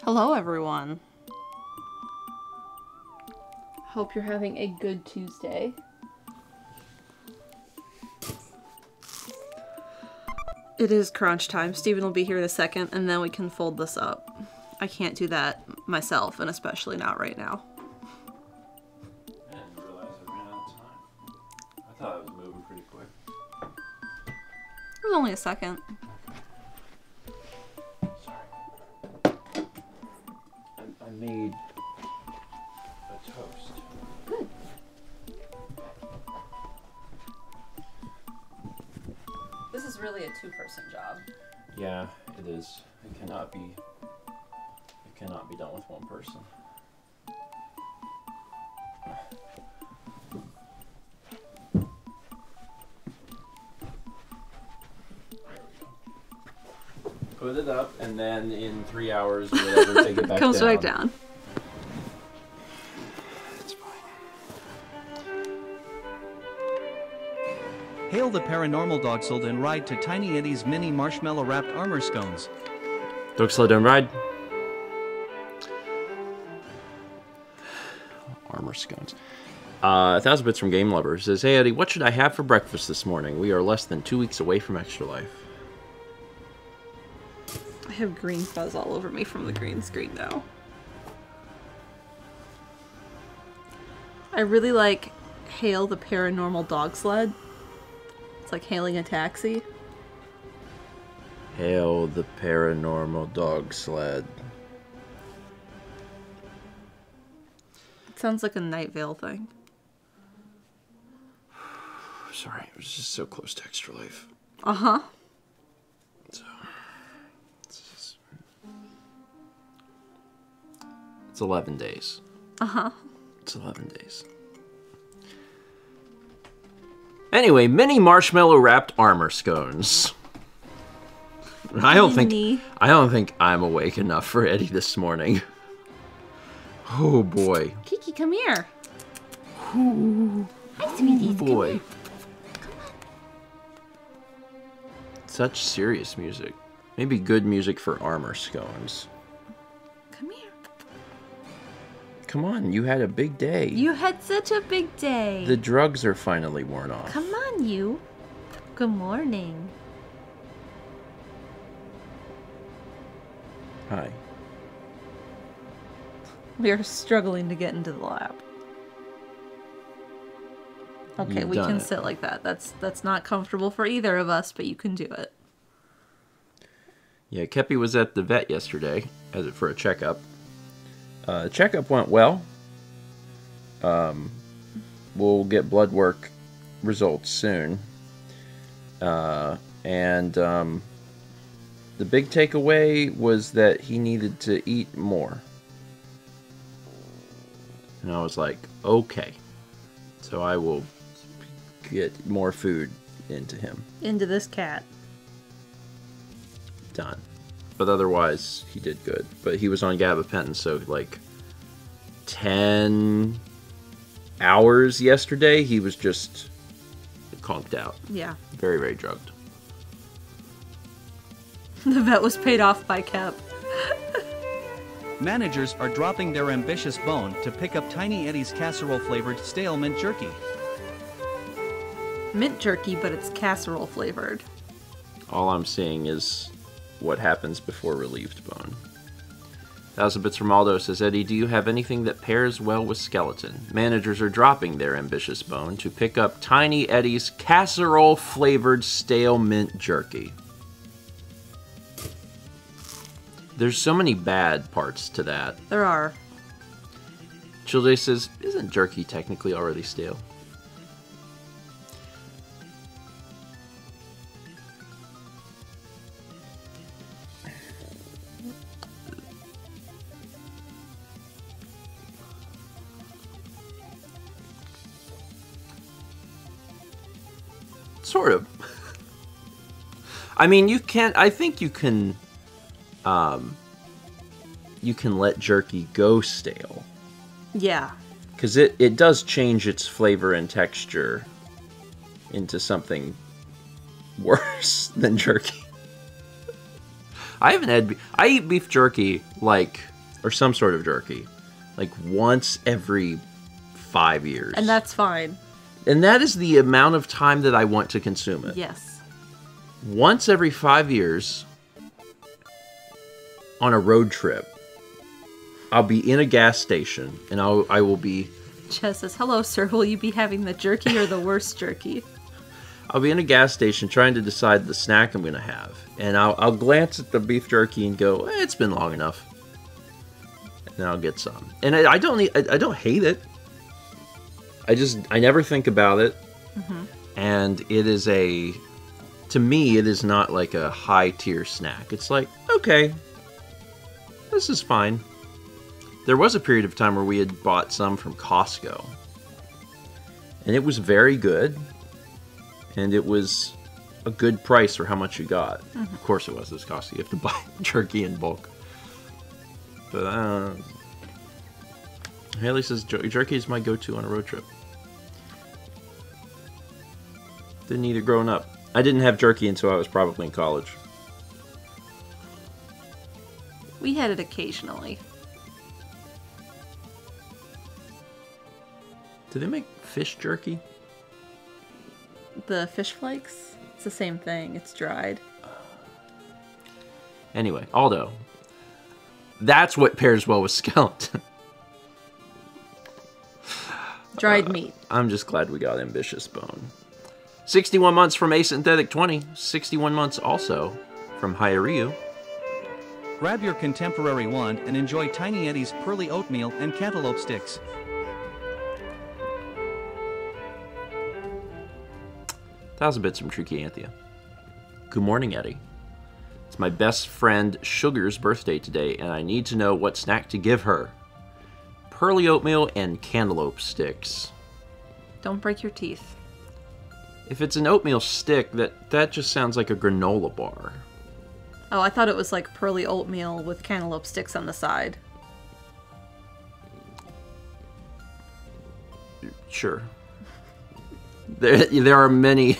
Hello, everyone. Hope you're having a good Tuesday. It is crunch time. Stephen will be here in a second, and then we can fold this up. I can't do that myself, and especially not right now. I didn't realize I ran out of time. I thought I was moving pretty quick. It was only a second. Sorry. I made a toast. Good. This is really a two-person job. Yeah, it is. It cannot be done with one person. Put it up, and then in 3 hours, whatever, take it back Comes down. back down. It's fine. Hail the paranormal dogsled and ride to Tiny Eddie's mini marshmallow wrapped armor scones. Dog slow down ride. Armor scones. 1,000 Bits from Game Lover says, "Hey Eddie, what should I have for breakfast this morning? We are less than 2 weeks away from Extra Life." I have green fuzz all over me from the green screen now. I really like Hail the Paranormal Dog Sled. It's like hailing a taxi. Hail the paranormal dog sled. It sounds like a Night Vale thing. Sorry, it was just so close to Extra Life. Uh-huh. So, it's 11 days. Uh-huh. It's 11 days. Anyway, mini marshmallow wrapped armor scones. I don't think I'm awake enough for Eddie this morning. Oh boy. Kiki, come here. Ooh. Hi, sweeties. Boy. Such serious music. Maybe good music for armor scones. Come here. Come on, you had a big day. You had such a big day. The drugs are finally worn off. Come on, you. Good morning. Hi. We are struggling to get into the lab. Okay, You've we done can it. sit like that. That's not comfortable for either of us, but you can do it. Yeah, Kepi was at the vet yesterday for a checkup. Checkup went well. We'll get blood work results soon. And the big takeaway was that he needed to eat more. And I was like, okay. So I will get more food into him. Into this cat. Done. But otherwise, he did good. But he was on gabapentin, so like 10 hours yesterday, he was just conked out. Yeah. Very, very drugged. The vet was paid off by Kep. Managers are dropping their ambitious bone to pick up Tiny Eddie's casserole-flavored stale mint jerky. Mint jerky, but it's casserole flavored. All I'm seeing is what happens before relieved bone. 1,000 Bits from Aldo says, Eddie, do you have anything that pairs well with skeleton? Managers are dropping their ambitious bone to pick up Tiny Eddie's casserole-flavored stale mint jerky. There's so many bad parts to that. There are. Childe says, isn't jerky technically already stale? Sort of. I mean, you can't. I think you can. You can let jerky go stale. Yeah. Because it does change its flavor and texture into something worse than jerky. I eat beef jerky like or some sort of jerky, like once every 5 years. And that's fine. And that is the amount of time that I want to consume it. Yes. Once every 5 years on a road trip, I'll be in a gas station and I will be... Chess says, hello, sir. Will you be having the jerky or the worst jerky? I'll be in a gas station trying to decide the snack I'm going to have. And I'll glance at the beef jerky and go, it's been long enough. And I'll get some. And I don't hate it. I never think about it. Mm-hmm. And it is to me, it is not like a high tier snack. It's like, okay, this is fine. There was a period of time where we had bought some from Costco. And it was very good. And it was a good price for how much you got. Mm-hmm. Of course it was. It's Costco. You have to buy jerky in bulk. But Haley says jerky is my go-to on a road trip. Didn't eat it growing up. I didn't have jerky until I was probably in college. We had it occasionally. Do they make fish jerky? The fish flakes? It's the same thing. It's dried. Anyway, Aldo. That's what pairs well with skeleton. Dried meat. I'm just glad we got ambitious bone. 61 months from Asynthetic 20. 61 months also from Hyoriu. Grab your contemporary wand and enjoy Tiny Eddie's pearly oatmeal and cantaloupe sticks. 1,000 bits from Tricky Anthea. Good morning, Eddie. It's my best friend Sugar's birthday today, and I need to know what snack to give her. Pearly oatmeal and cantaloupe sticks. Don't break your teeth. If it's an oatmeal stick, that just sounds like a granola bar. Oh, I thought it was like pearly oatmeal with cantaloupe sticks on the side. Sure. There are many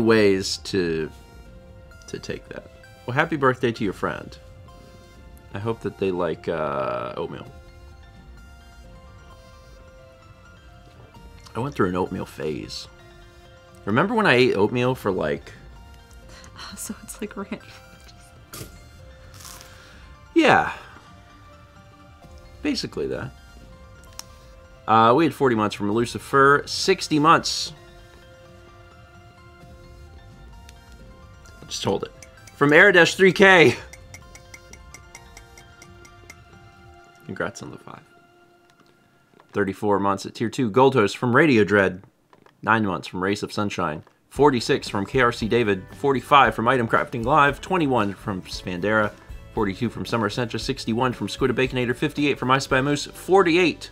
ways to take that. Well, happy birthday to your friend. I hope that they like oatmeal. I went through an oatmeal phase. Remember when I ate oatmeal for like... So it's like ranch. Yeah. Basically that. We had 40 months from Lucifer. 60 months. Just hold it. From Aradesh 3K. Congrats on the 5. 34 months at Tier 2. Gold Host from Radio Dread. 9 months from Race of Sunshine. 46 from KRC David. 45 from Item Crafting Live. 21 from Spandera. 42 from Summer Sentra. 61 from Squid Baconator. 58 from I Spy Moose. 48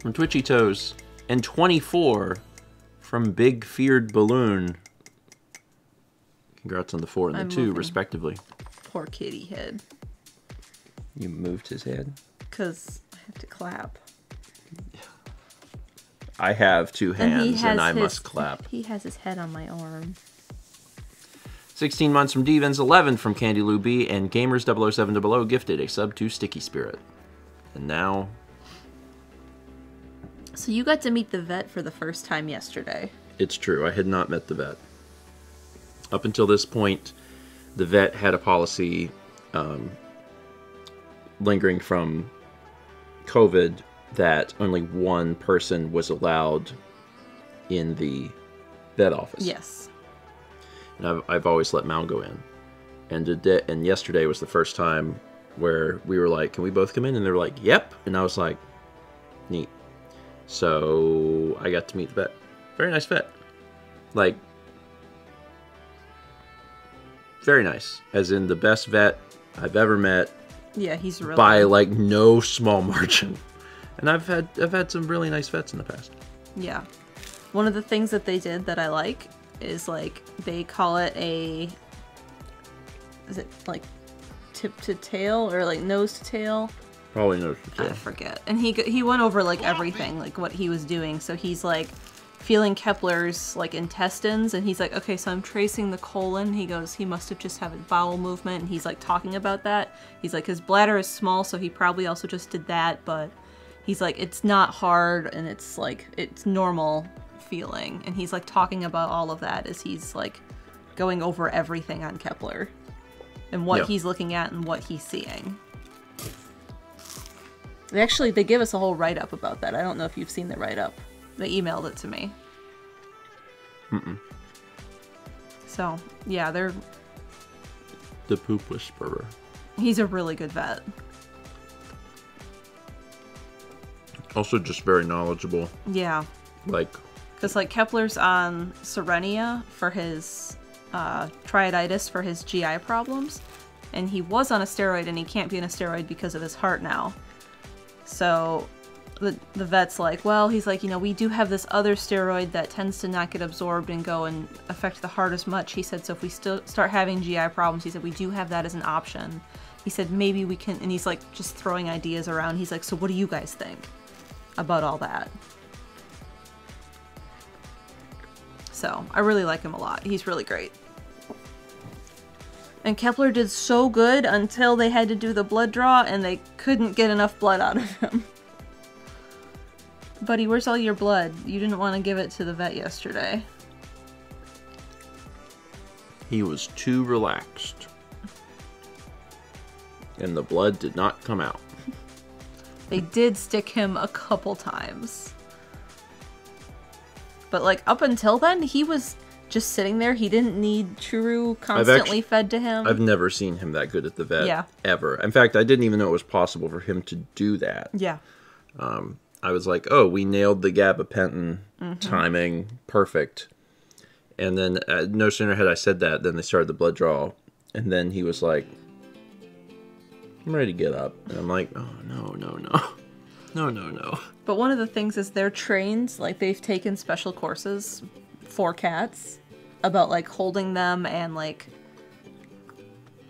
from Twitchy Toes. And 24 from Big Feared Balloon. Congrats on the 4 and the 2, respectively. Poor kitty head. You moved his head? Because I have to clap. I have 2 hands and I must clap. He has his head on my arm. 16 months from Devens, 11 from Candy Lou B, and Gamers00700 gifted a sub to Sticky Spirit. And now... So you got to meet the vet for the first time yesterday. It's true. I had not met the vet. Up until this point, the vet had a policy lingering from COVID that only one person was allowed in the vet office. Yes. And I've always let Mal go in. And yesterday was the first time where we were like, can we both come in? And they were like, yep. And I was like, neat. So I got to meet the vet. Very nice vet. Like, very nice. As in the best vet I've ever met. Yeah, he's really by like no small margin. And I've had some really nice vets in the past. Yeah. One of the things that they did that I like is like they call it is it like tip to tail or like nose to tail? Probably nose to tail. I forget. And he went over like everything, like what he was doing. So he's like feeling Kepler's like intestines, and he's like, okay, so I'm tracing the colon. He goes, he must have just had a bowel movement, and he's like talking about that. He's like, his bladder is small, so he probably also just did that, but he's like, it's not hard, and it's like, it's normal feeling. And he's like talking about all of that as he's like going over everything on Kepler and what he's looking at and what he's seeing. They give us a whole write-up about that. I don't know if you've seen the write-up. They emailed it to me. So, yeah, they're... The poop whisperer. He's a really good vet. Also just very knowledgeable. Yeah. Like... Because, like, Kepler's on Serenia for his triaditis for his GI problems. And he was on a steroid, and he can't be on a steroid because of his heart now. So... The vet's like, well, he's like, you know, we do have this other steroid that tends to not get absorbed and go and affect the heart as much. He said, so if we still start having GI problems, he said, we do have that as an option. He said, maybe we can, and he's like just throwing ideas around. He's like, so what do you guys think about all that? So I really like him a lot. He's really great. And Kepler did so good until they had to do the blood draw and they couldn't get enough blood out of him. Buddy, where's all your blood? You didn't want to give it to the vet yesterday. He was too relaxed. And the blood did not come out. They did stick him a couple times. But like up until then, he was just sitting there. He didn't need Churu constantly fed to him. I've never seen him that good at the vet. Ever. In fact, I didn't even know it was possible for him to do that. Yeah. I was like, oh, we nailed the gabapentin timing. Perfect. And then no sooner had I said that than they started the blood draw. And then he was like, I'm ready to get up. And I'm like, oh, no. No. But one of the things is they're trained, like they've taken special courses for cats about like holding them and like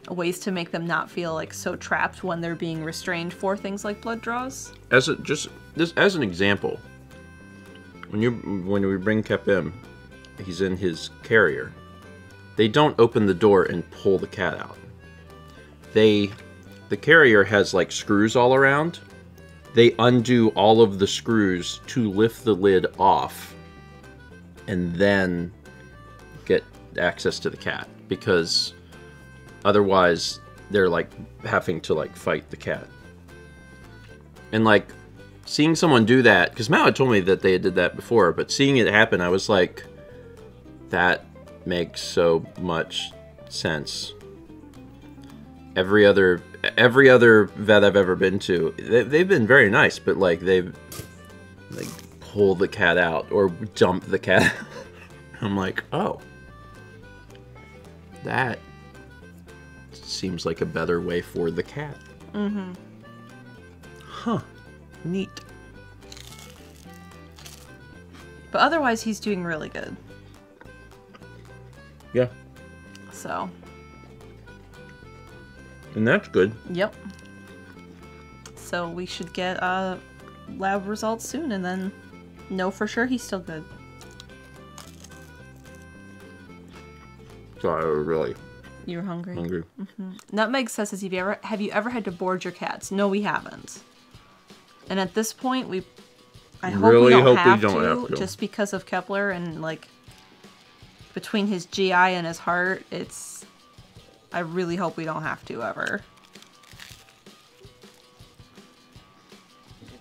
ways to make them not feel like so trapped when they're being restrained for things like blood draws. As an example, when we bring Kep in, he's in his carrier. They don't open the door and pull the cat out. The carrier has like screws all around. They undo all of the screws to lift the lid off and then get access to the cat, because otherwise they're like having to like fight the cat. And like seeing someone do that, because Mal had told me that they did that before, but seeing it happen, I was like, that makes so much sense. Every other vet I've ever been to, they've been very nice, but like they've like pull the cat out or dump the cat. I'm like, oh, that seems like a better way for the cat. Mm-hmm. Huh. Neat. But otherwise, he's doing really good. Yeah. So. And that's good. Yep. So we should get lab results soon and then know for sure he's still good. So I was really You were hungry? hungry. Mm-hmm. Nutmeg says, have you ever had to board your cats? No, we haven't. And at this point, I hope really we don't, hope have, we don't have to. Just because of Kepler and like between his GI and his heart, I really hope we don't have to ever.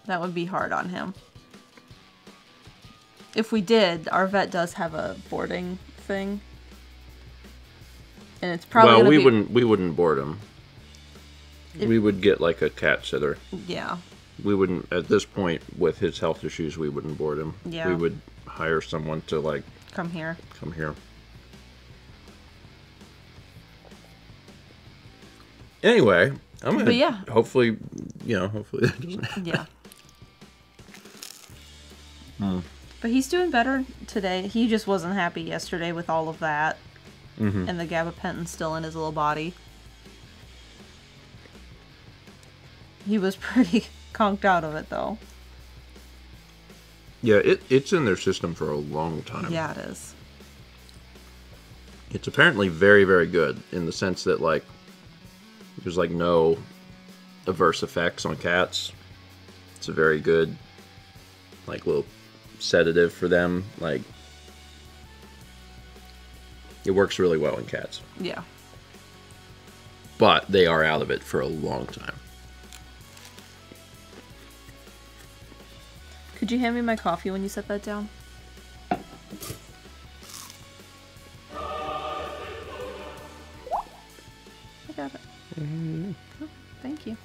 That would be hard on him. If we did, our vet does have a boarding thing. And it's probably we wouldn't board him. We would get like a cat sitter. Yeah. We wouldn't, at this point with his health issues, we wouldn't board him. Yeah. We would hire someone to like come here. Anyway, I'm gonna. But yeah. Hopefully that doesn't happen. Yeah. But he's doing better today. He just wasn't happy yesterday with all of that. Mm-hmm. And the gabapentin still in his little body. He was pretty conked out of it, though. Yeah, it's in their system for a long time. Yeah, it is. It's apparently very, very good in the sense that, like, there's, like, no adverse effects on cats. It's a very good, like, little sedative for them. Like, it works really well in cats. Yeah. But they are out of it for a long time. Could you hand me my coffee when you set that down? I got it. Oh, thank you.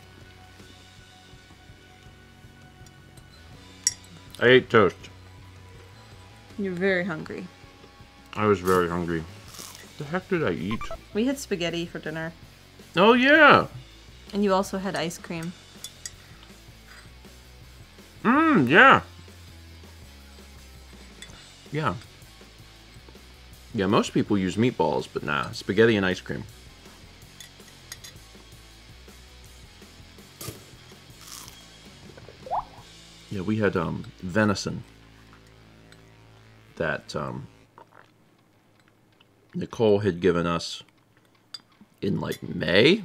I ate toast. You're very hungry. I was very hungry. What the heck did I eat? We had spaghetti for dinner. Oh, yeah! And you also had ice cream. Yeah. Yeah. Yeah, most people use meatballs, but nah, spaghetti and ice cream. Yeah, we had venison that Nicole had given us in like May.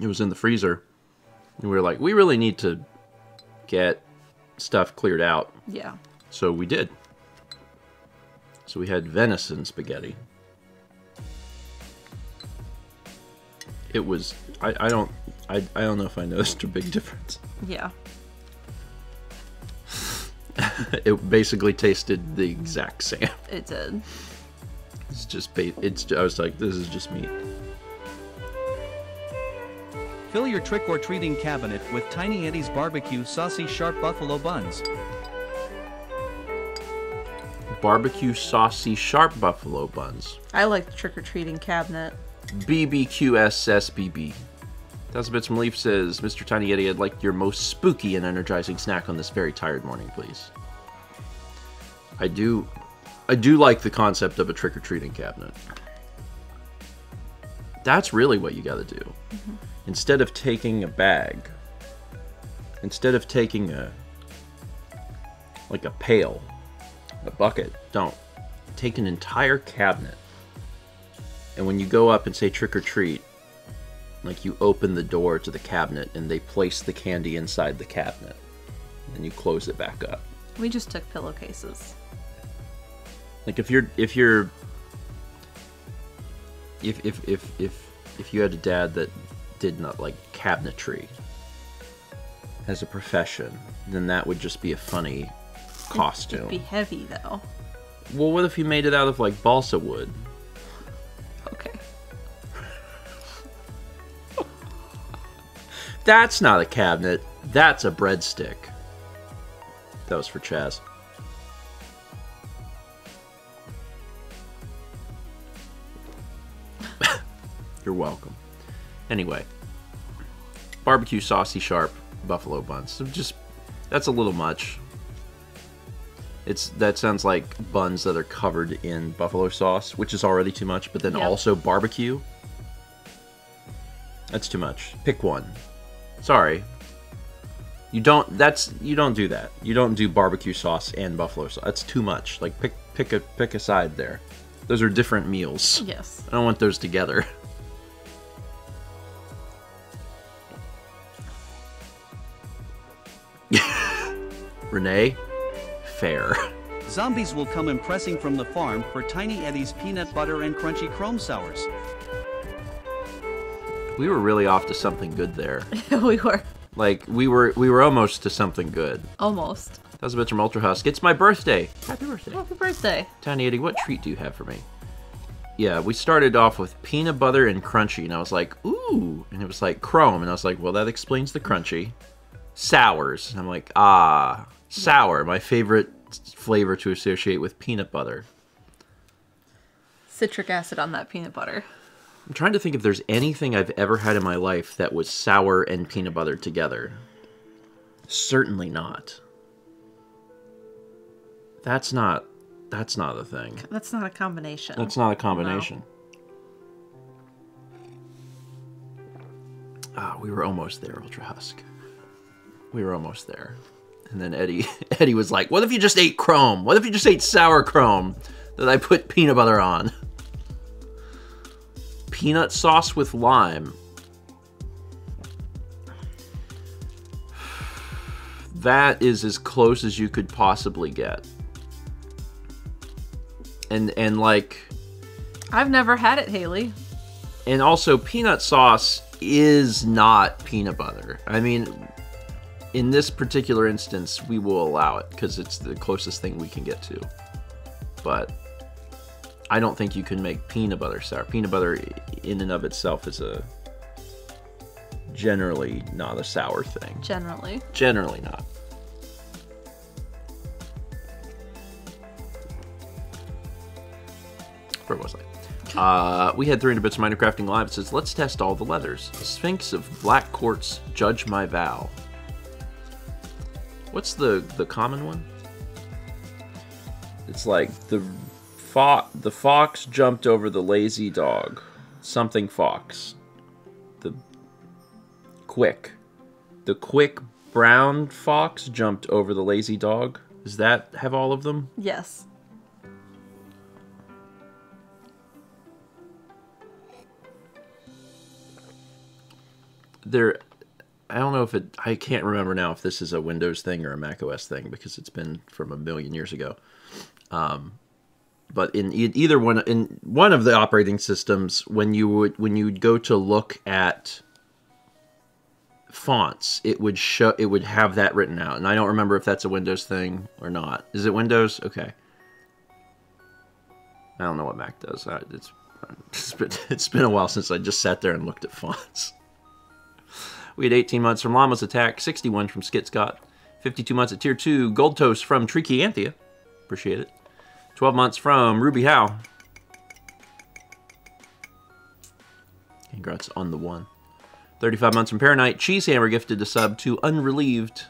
It was in the freezer. And we were like, we really need to get stuff cleared out. Yeah. So we did. So we had venison spaghetti. It was I don't know if I noticed a big difference. Yeah. It basically tasted the exact same. It did. It's just I was like, this is just meat. Fill your trick-or-treating cabinet with Tiny Eddie's barbecue saucy sharp buffalo buns. Barbecue saucy sharp buffalo buns. I like the trick-or-treating cabinet. BBQSSBB. Thousand Bits from Leaf says, Mr. Tiny Eddie, I'd like your most spooky and energizing snack on this very tired morning, please. I do like the concept of a trick-or-treating cabinet. That's really what you gotta do. Mm-hmm. Instead of taking a bag, instead of taking a pail, a bucket, don't. Take an entire cabinet. And when you go up and say trick or treat, like you open the door to the cabinet and they place the candy inside the cabinet. And you close it back up. We just took pillowcases. Like if you had a dad that did not like cabinetry as a profession, then that would just be a funny costume. It'd be heavy though. Well, what if he made it out of like balsa wood? Okay. That's not a cabinet. That's a breadstick. That was for Chaz. You're welcome. Anyway, barbecue saucy sharp buffalo buns. So that's a little much. That sounds like buns that are covered in buffalo sauce, which is already too much, but then also barbecue. That's too much. Pick one. Sorry. You don't do that. You don't do barbecue sauce and buffalo sauce. That's too much. Like pick a side there. Those are different meals. Yes. I don't want those together. Renee, fair. Zombies will come impressing from the farm for Tiny Eddie's peanut butter and crunchy chrome sours. We were really off to something good there. We were. Like we were almost to something good. Almost. That was a bit from Ultra Husk. It's my birthday. Happy birthday. Happy birthday. Tiny Eddie, what treat do you have for me? Yeah, we started off with peanut butter and crunchy, and I was like, ooh. And it was like chrome, and I was like, well, that explains the crunchy. Sours. And I'm like, sour, my favorite flavor to associate with peanut butter. Citric acid on that peanut butter. I'm trying to think if there's anything I've ever had in my life that was sour and peanut butter together. Certainly not. That's not a thing. That's not a combination. That's not a combination. No. We were almost there, Ultra Husk. We were almost there. And then Eddie was like, what if you just ate chrome? What if you just ate sour chrome that I put peanut butter on? Peanut sauce with lime. That is as close as you could possibly get. And like... I've never had it, Haley. And also, peanut sauce is not peanut butter. I mean, in this particular instance, we will allow it because it's the closest thing we can get to. But I don't think you can make peanut butter sour. Peanut butter in and of itself is generally not a sour thing. Generally not. Where was I? We had 300 bits of Minecrafting Live. It says, let's test all the leathers. Sphinx of Black Quartz, Judge My Vow. What's the common one? It's like the fox jumped over the lazy dog. Something fox. The quick brown fox jumped over the lazy dog. Does that have all of them? Yes. I don't know if I can't remember now if this is a Windows thing or a Mac OS thing because it's been from a million years ago. But in either one, in one of the operating systems, when you would go to look at fonts, it would have that written out. And I don't remember if that's a Windows thing or not. Is it Windows? Okay. I don't know what Mac does. It's been a while since I just sat there and looked at fonts. We had 18 months from Llama's Attack, 61 from Skit Scott, 52 months at Tier 2, Gold Toast from Tricky Anthea, appreciate it, 12 months from Ruby Howe, congrats on the 1, 35 months from Paranite, Cheesehammer gifted a sub to Unrelieved,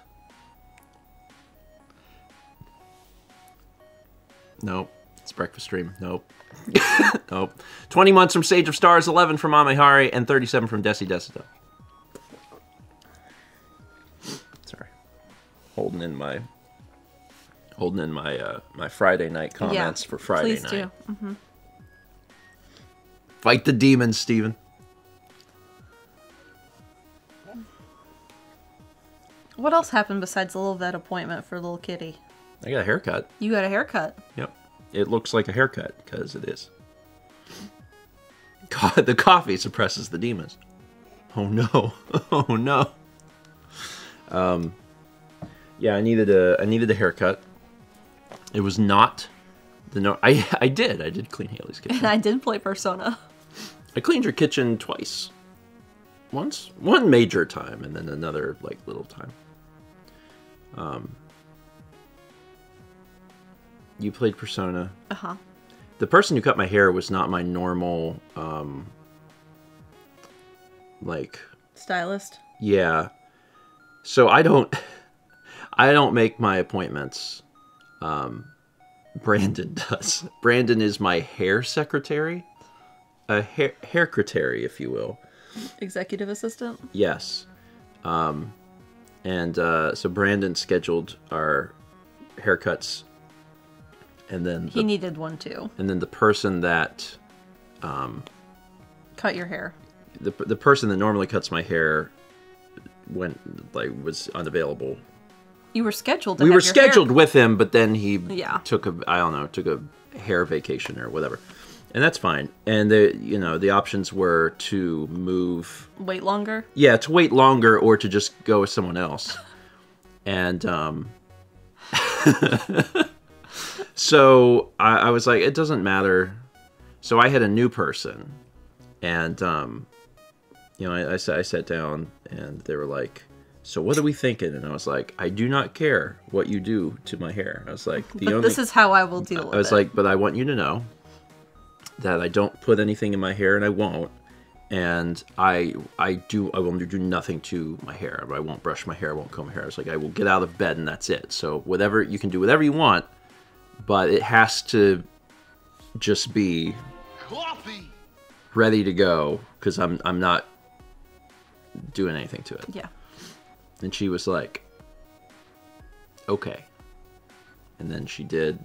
nope, it's Breakfast Stream, nope, nope, 20 months from Sage of Stars, 11 from Amehari, and 37 from Desi Desito. Holding in my my Friday night comments for Friday please night. Do. Mm-hmm. Fight the demons, Steven. What else happened besides the little vet appointment for little kitty? I got a haircut. You got a haircut? Yep. It looks like a haircut because it is. God, the coffee suppresses the demons. Oh no. Oh no. Yeah, I needed a haircut. It was not the I did clean Haley's kitchen. And I did play Persona. I cleaned your kitchen twice. One major time and then another like little time. You played Persona. Uh-huh. The person who cut my hair was not my normal like stylist. Yeah. So I don't make my appointments. Brandon does. Brandon is my hair secretary. A hair secretary, if you will. Executive assistant? Yes. So Brandon scheduled our haircuts. And then he needed one too. And then the person that cut your hair. The person that normally cuts my hair was unavailable. You were scheduled. We were scheduled with him, but then he took a hair vacation or whatever, and that's fine. And the options were to wait longer. Yeah, to wait longer or to just go with someone else. And so I was like, it doesn't matter. So I had a new person, and I sat down, and they were like, so what are we thinking? And I was like, I do not care what you do to my hair. I was like, this is how I will deal with it. I was like, but I want you to know that I don't put anything in my hair, and I won't. And I will do nothing to my hair. I won't brush my hair, I won't comb my hair. I was like, I will get out of bed, and that's it. So whatever, you can do whatever you want, but it has to just be ready to go, because I'm not doing anything to it. Yeah. And she was like, okay. And then she did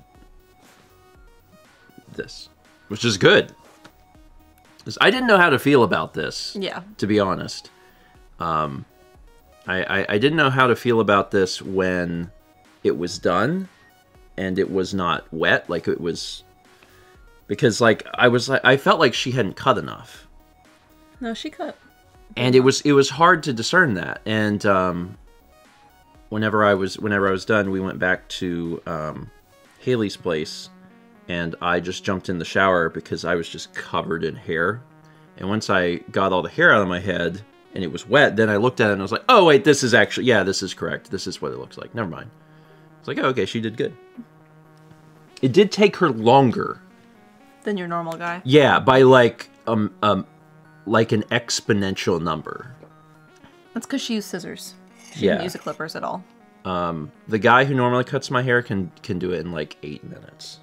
this, which is good. 'Cause I didn't know how to feel about this. Yeah. To be honest. I didn't know how to feel about this when it was done and it was not wet. Like it was, because like I felt like she hadn't cut enough. No, she cut. And it was hard to discern that. And whenever I was done, we went back to Haley's place, and I just jumped in the shower because I was just covered in hair. And once I got all the hair out of my head and it was wet, then I looked at it and I was like, oh wait, this is actually, yeah, this is correct. This is what it looks like. Never mind. It's like, oh, okay, she did good. It did take her longer Than your normal guy. Yeah, by like an exponential number. That's because she used scissors. She didn't use the clippers at all. The guy who normally cuts my hair can do it in like 8 minutes.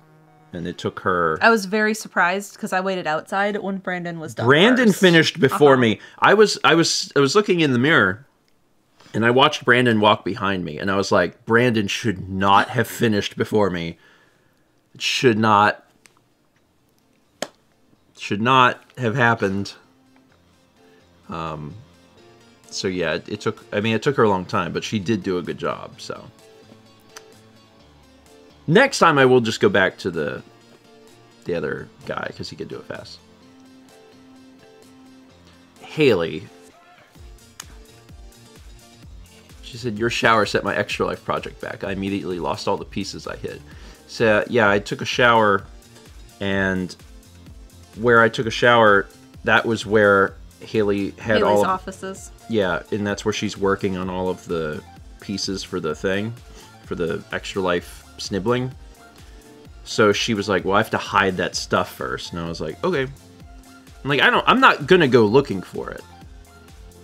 And it took her... I was very surprised because I waited outside when Brandon was done. Brandon first. finished before me. I was looking in the mirror, and I watched Brandon walk behind me, and I was like, Brandon should not have finished before me. It should not have happened. So yeah, it took her a long time, but she did do a good job, so. Next time I will just go back to the other guy, because he could do it fast. Haley. She said, your shower set my Extra Life project back. I immediately lost all the pieces I hid. So yeah, I took a shower, and where I took a shower, that was where Haley had Haley's all of, offices. Yeah, and that's where she's working on all of the pieces for the thing, for the Extra Life snibbling. So she was like, well, I have to hide that stuff first. And I was like, okay. I'm like, I'm not gonna go looking for it.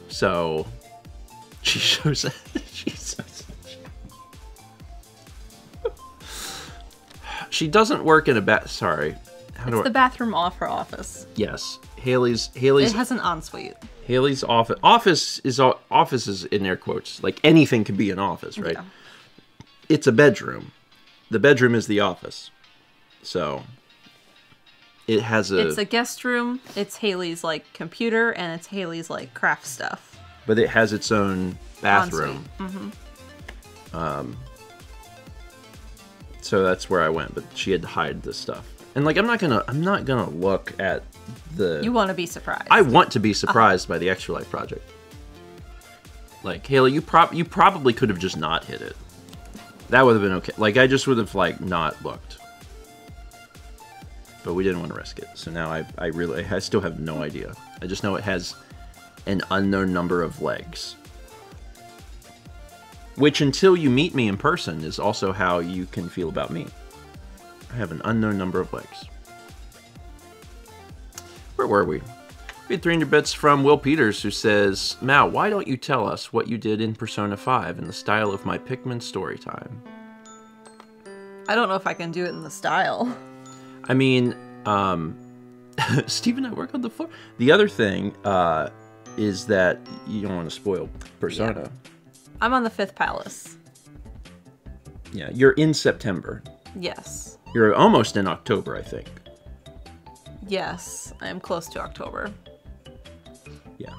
So she shows up. She doesn't work in a Sorry. It's the bathroom off her office. Yes. Haley's. It has an ensuite. Haley's office. Office is in air quotes. Like anything can be an office, right? Yeah. It's a bedroom. The bedroom is the office. So it has a... It's a guest room. It's Haley's like computer, and it's Haley's like craft stuff. But it has its own bathroom. Mm-hmm. So that's where I went, but she had to hide this stuff. And like I'm not gonna look at the... You want to be surprised. I want to be surprised by the Extra Life project. Like, Haley, you probably could have just not hit it. That would have been okay. Like, I just would have, like, not looked. But we didn't want to risk it. So now I still have no idea. I just know it has an unknown number of legs. Which, until you meet me in person, is also how you can feel about me. I have an unknown number of legs. Where were we? We had 300 bits from Will Peters, who says, Mal, why don't you tell us what you did in Persona 5 in the style of my Pikmin story time? I don't know if I can do it in the style. I mean, Steve and I work on the floor. The other thing is that you don't want to spoil Persona. Yeah. I'm on the 5th palace. Yeah, you're in September. Yes. You're almost in October, I think. Yes, I am close to October. Yeah.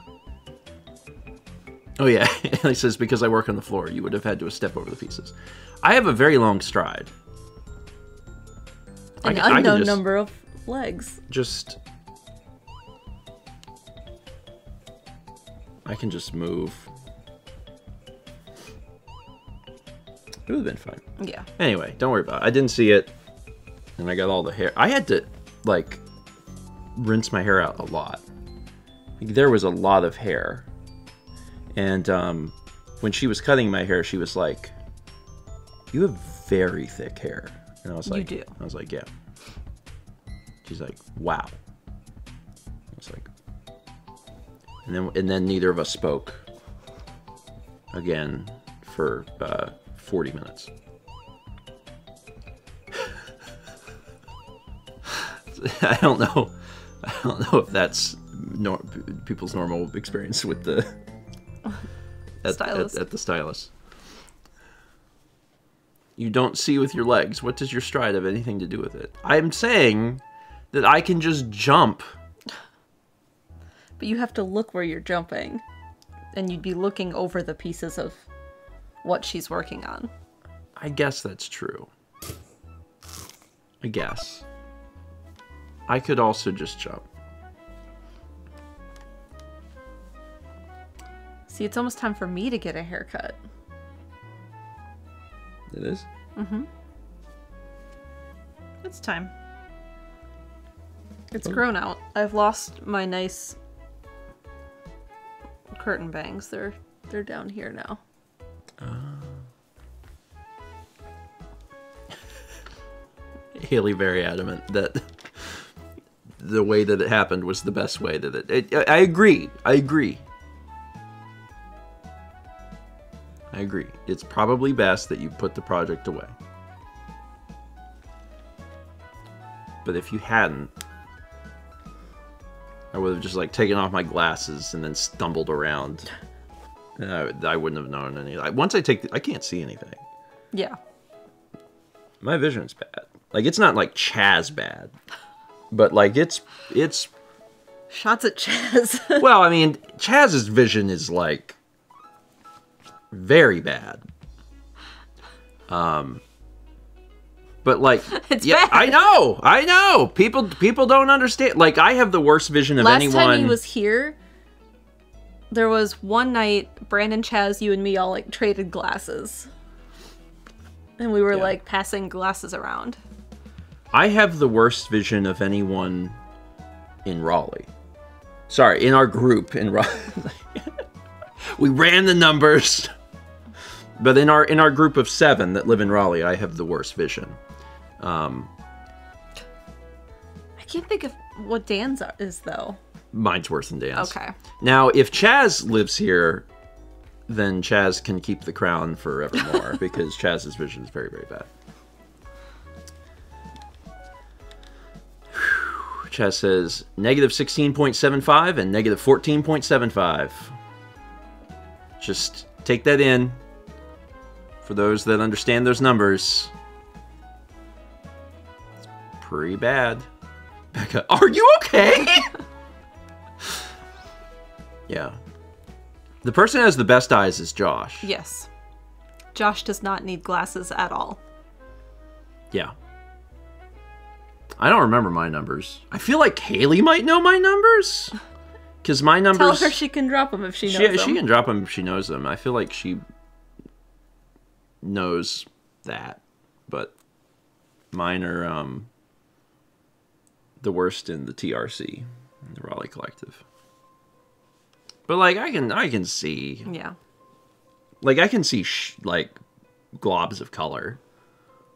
Oh yeah, he says, because I work on the floor, you would have had to step over the pieces. I have a very long stride. An unknown number of legs. I can just move. It would have been fine. Yeah. Anyway, don't worry about it. I didn't see it, and I got all the hair. I had to, like, rinse my hair out a lot. Like, there was a lot of hair. And when she was cutting my hair, she was like, you have very thick hair. And I was like, you do. I was like, yeah. She's like, wow. I was like, and then neither of us spoke again for 40 minutes. I don't know if that's people's normal experience with the stylist. At the stylist. You don't see with your legs. What does your stride have anything to do with it? I'm saying that I can just jump. But you have to look where you're jumping. And you'd be looking over the pieces of what she's working on. I guess that's true. I guess. I could also just jump. See, it's almost time for me to get a haircut. It is? Mm-hmm. It's time. It's grown out. I've lost my nice curtain bangs. They're down here now. Haley very adamant that the way that it happened was the best way that it I agree. It's probably best that you put the project away. But if you hadn't, I would have just like taken off my glasses and then stumbled around. And I wouldn't have known any. Once I take, I can't see anything. Yeah. My vision's bad. Like, it's not like Chaz bad, but like it's Shots at Chaz. well, I mean, Chaz's vision is like very bad. But like, it's yeah, bad. I know. People don't understand. Like, I have the worst vision of anyone. Last time he was here, there was one night, Brandon, Chaz, you and me all like traded glasses. And we were like passing glasses around. I have the worst vision of anyone in Raleigh. Sorry, in our group in Raleigh. We ran the numbers. But in our group of 7 that live in Raleigh, I have the worst vision. I can't think of what Dan's is, though. Mine's worse than Dan's. Okay. Now, if Chaz lives here, then Chaz can keep the crown forevermore, because Chaz's vision is very, very bad. Chaz says, negative 16.75 and negative 14.75. Just take that in. For those that understand those numbers, it's pretty bad. Becca, are you okay? Yeah. The person who has the best eyes is Josh. Yes. Josh does not need glasses at all. Yeah. I don't remember my numbers. I feel like Haley might know my numbers. Because my numbers... Tell her she can drop them if she knows them. She can drop them if she knows them. I feel like she knows that. But mine are the worst in the TRC, the Raleigh Collective. But like I can see. Yeah. Like I can see like globs of color.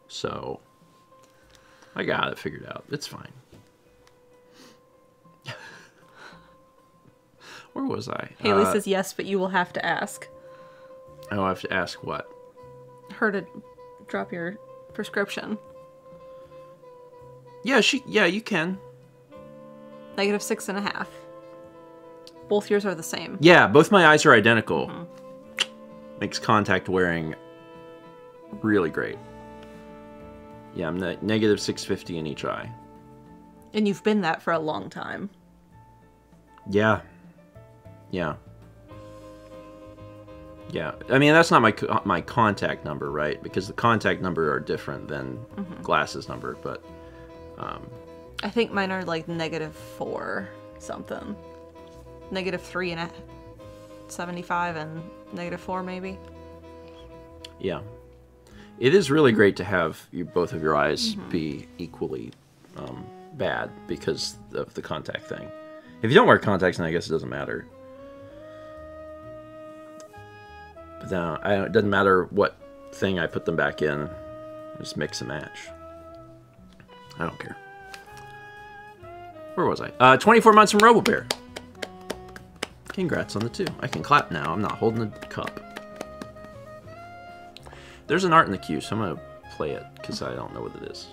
So I got it figured out. It's fine. Where was I? Haley says yes, but you will have to ask. Oh, I have to ask what? Her to drop your prescription. Yeah, you can. Negative 6.5. Both yours are the same. Yeah, both my eyes are identical. Mm-hmm. Makes contact wearing really great. Yeah, I'm negative 650 in each eye. And you've been that for a long time. Yeah. Yeah. Yeah. I mean, that's not my contact number, right? Because the contact number are different than glasses number, but... I think mine are like negative 4 something. Negative 3.75 and negative 4 maybe. Yeah. It is really great to have both of your eyes be equally bad because of the contact thing. If you don't wear contacts, then I guess it doesn't matter. But then it doesn't matter what thing I put them back in. Just mix and match. I don't care. Where was I? 24 months from RoboBear. Congrats on the 2. I can clap now. I'm not holding the cup. There's an art in the queue, so I'm going to play it because I don't know what it is.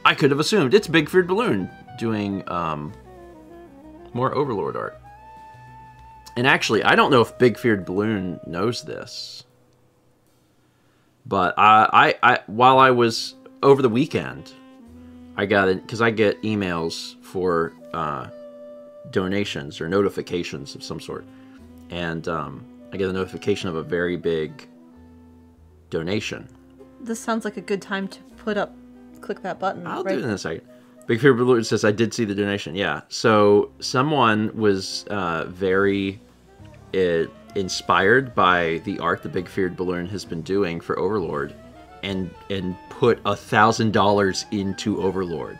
I could have assumed it's Big Feared Balloon doing more Overlord art. And actually, I don't know if Big Feared Balloon knows this. But I while I was over the weekend, I got it because I get emails for donations or notifications of some sort, and I get a notification of a very big donation. This sounds like a good time to click that button. I'll do it in a second. Big Fear Balloon says, I did see the donation. Yeah. So someone was very inspired by the art the Big Feared Balloon has been doing for Overlord and put $1,000 into Overlord.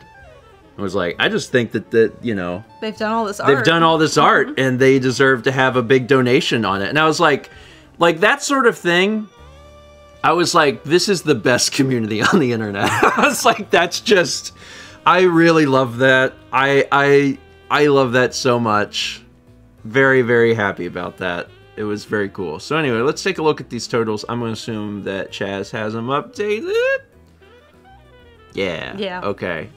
I was like, I just think that they've done all this art. They've done all this art and they deserve to have a big donation on it. And I was like that sort of thing. I was like, this is the best community on the internet. I was like, that's just, I really love that. I love that so much. Very, very happy about that. It was very cool. So anyway, let's take a look at these totals. I'm going to assume that Chaz has them updated. Yeah. Yeah. Okay.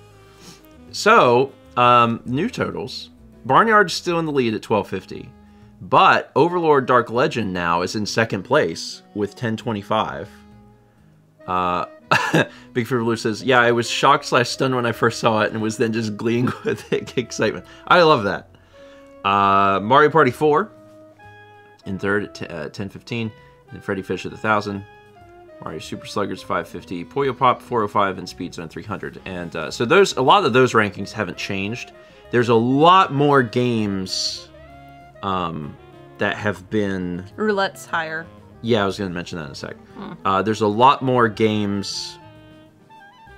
So, new totals. Barnyard's still in the lead at 1250. But Overlord Dark Legend now is in second place with 1025. Big Fear Blue says, yeah, I was shocked / stunned when I first saw it and was then just gleeing with excitement. I love that. Mario Party 4 in third at 1015. And Freddy Fish at 1,000. Mario Super Sluggers 550. Puyo Pop 405 and Speed Zone 300. And so a lot of those rankings haven't changed. There's a lot more games that have been... Roulette's higher. Yeah, I was going to mention that in a sec. There's a lot more games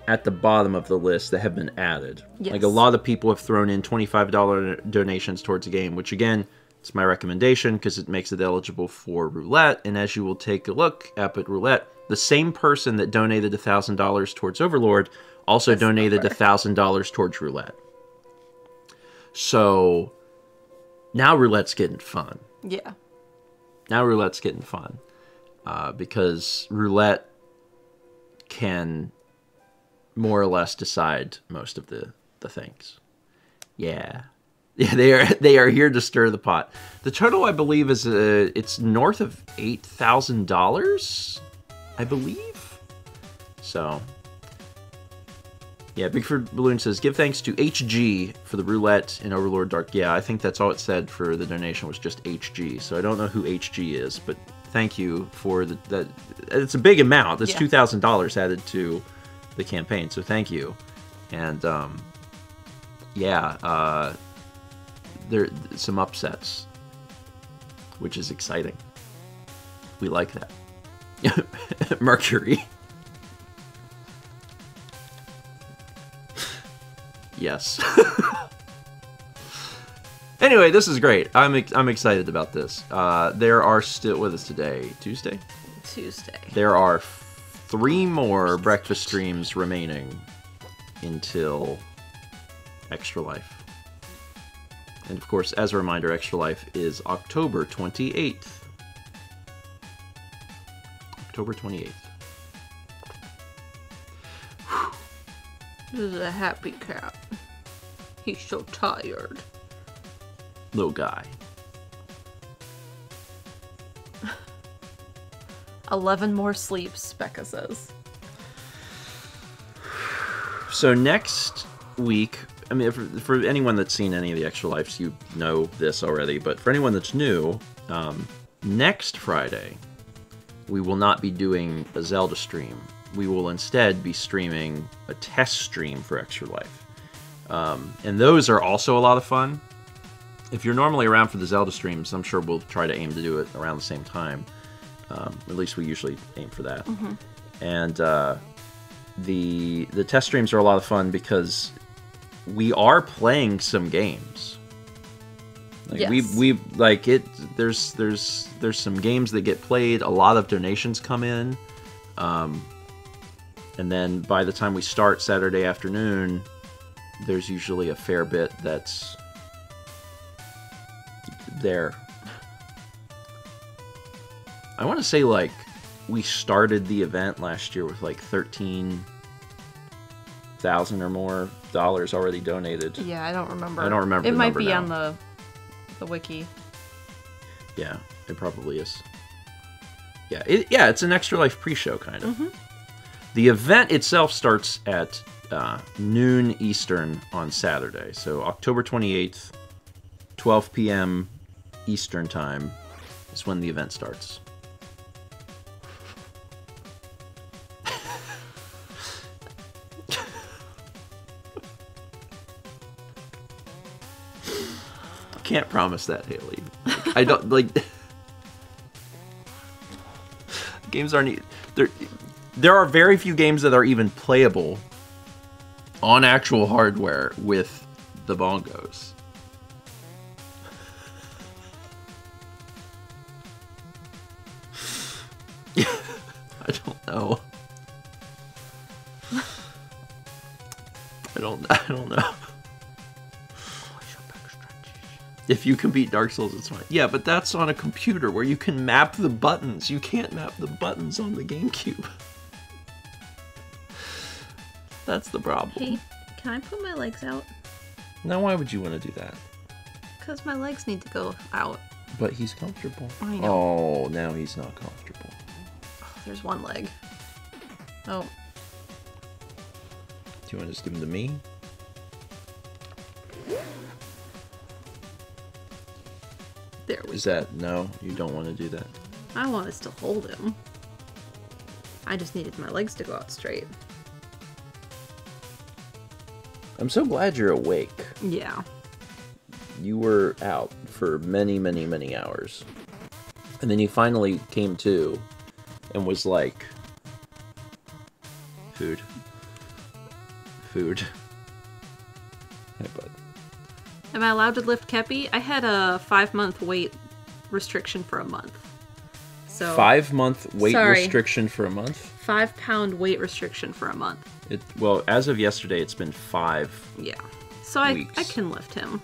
at the bottom of the list that have been added. Yes. Like a lot of people have thrown in $25 donations towards a game, which again, it's my recommendation because it makes it eligible for Roulette. And as you will take a look up at Roulette, the same person that donated $1,000 towards Overlord also donated $1,000 towards Roulette. So now Roulette's getting fun. Yeah. Now Roulette's getting fun. Because Roulette can more or less decide most of the things. Yeah. Yeah, they are here to stir the pot. The total, I believe, is it's north of $8,000, I believe. So, yeah, Bigford Balloon says, give thanks to HG for the roulette in Overlord Dark. Yeah, I think that's all it said for the donation was just HG. So I don't know who HG is, but thank you for that. It's a big amount. That's $2,000 added to the campaign. So thank you. And yeah, there some upsets, which is exciting. We like that. Mercury. Yes. Anyway, this is great. I'm excited about this. There are still, what is today? Tuesday? Tuesday. There are 3 more breakfast streams remaining until Extra Life. And of course, as a reminder, Extra Life is October 28th. October 28th. This is a happy cat. He's so tired. Little guy. 11 more sleeps, Becca says. So next week, I mean, for anyone that's seen any of the Extra Lives, you know this already, but for anyone that's new, next Friday, we will not be doing a Zelda stream. We will instead be streaming a test stream for Extra Life. And those are also a lot of fun. If you're normally around for the Zelda streams, I'm sure we'll try to aim to do it around the same time. At least we usually aim for that. Mm-hmm. And the test streams are a lot of fun because we are playing some games. Like yes. we like it. There's some games that get played. A lot of donations come in, and then by the time we start Saturday afternoon, there's usually a fair bit that's there. I want to say like we started the event last year with like $13,000 or more dollars already donated. Yeah, I don't remember. I don't remember. It the might number be now. on the wiki. Yeah, it probably is. Yeah, it's an Extra Life pre-show, kind of. The event itself starts at noon Eastern on Saturday. So October 28th, 12 p.m. Eastern Time is when the event starts. Can't promise that, Haley. Like, I don't like. Games aren't. There are very few games that are even playable on actual hardware with the bongos. I don't know. I don't know. If you can beat Dark Souls, it's fine. Yeah, but that's on a computer where you can map the buttons. You can't map the buttons on the GameCube. That's the problem. Hey, can I put my legs out? Now, why would you want to do that? Because my legs need to go out. But he's comfortable. I know. Oh, now he's not comfortable. Oh, there's one leg. Oh. Do you want to just give him to me? There we Is that... No, you don't want to do that. I want to still hold him. I just needed my legs to go out straight. I'm so glad you're awake. Yeah. You were out for many, many, many hours. And then you finally came to and was like... Food. Food. Hey, bud. Am I allowed to lift Kepi? I had a 5-month weight restriction for a month. So 5-month weight Sorry. restriction for a month? 5-pound weight restriction for a month. Well, as of yesterday, it's been 5. Yeah. So I Weeks. can lift him.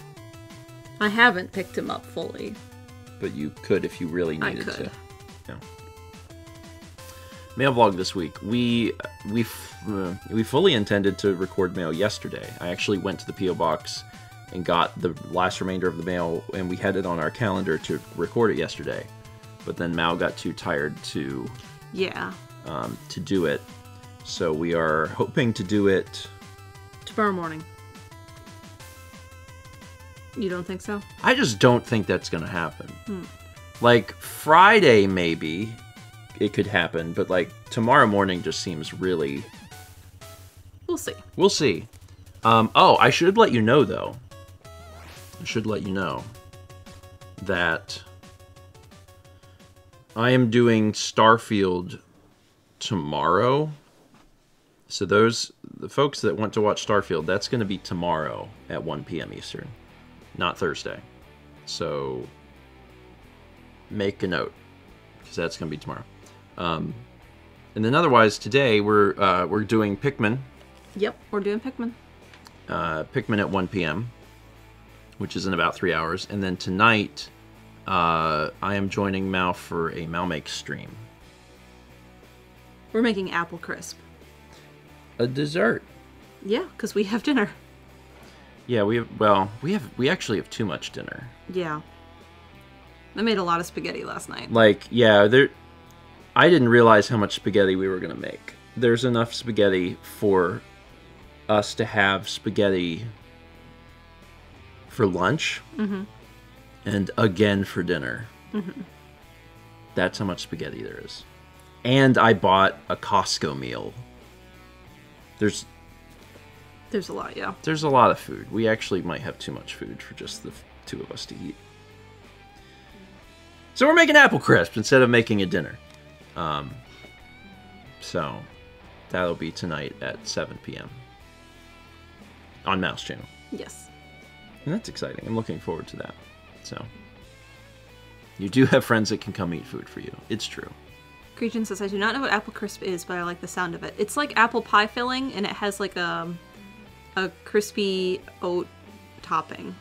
I haven't picked him up fully. But you could if you really I needed could. to. Yeah. Mail vlog this week. We fully intended to record mail yesterday. I actually went to the P.O. box and got the last remainder of the mail, and we had it on our calendar to record it yesterday. But then Mal got too tired to do it. So we are hoping to do it tomorrow morning. You don't think so? I just don't think that's going to happen. Like, Friday, maybe it could happen, but, like, tomorrow morning just seems really... We'll see. We'll see. Oh, I should let you know, though. I should let you know that I am doing Starfield tomorrow. So the folks that want to watch Starfield, that's going to be tomorrow at 1 p.m. Eastern. Not Thursday. So make a note, because that's going to be tomorrow. And then otherwise, today we're doing Pikmin. Yep, we're doing Pikmin. Pikmin at 1 p.m., which is in about 3 hours. And then tonight, I am joining Mal for a Mal Make stream. We're making apple crisp. A dessert. Yeah, because we have dinner. Yeah, we actually have too much dinner. Yeah. I made a lot of spaghetti last night. Like, yeah, I didn't realize how much spaghetti we were going to make. There's enough spaghetti for us to have spaghetti for lunch and again for dinner. That's how much spaghetti there is. And I bought a Costco meal. There's a lot, yeah. There's a lot of food. We actually might have too much food for just the two of us to eat. So we're making apple crisp instead of making a dinner. So that'll be tonight at 7 p.m. on Mouse Channel. Yes. And that's exciting. I'm looking forward to that. So you do have friends that can come eat food for you. It's true. Gretchen says, I do not know what apple crisp is, but I like the sound of it. It's like apple pie filling, and it has like a crispy oat topping.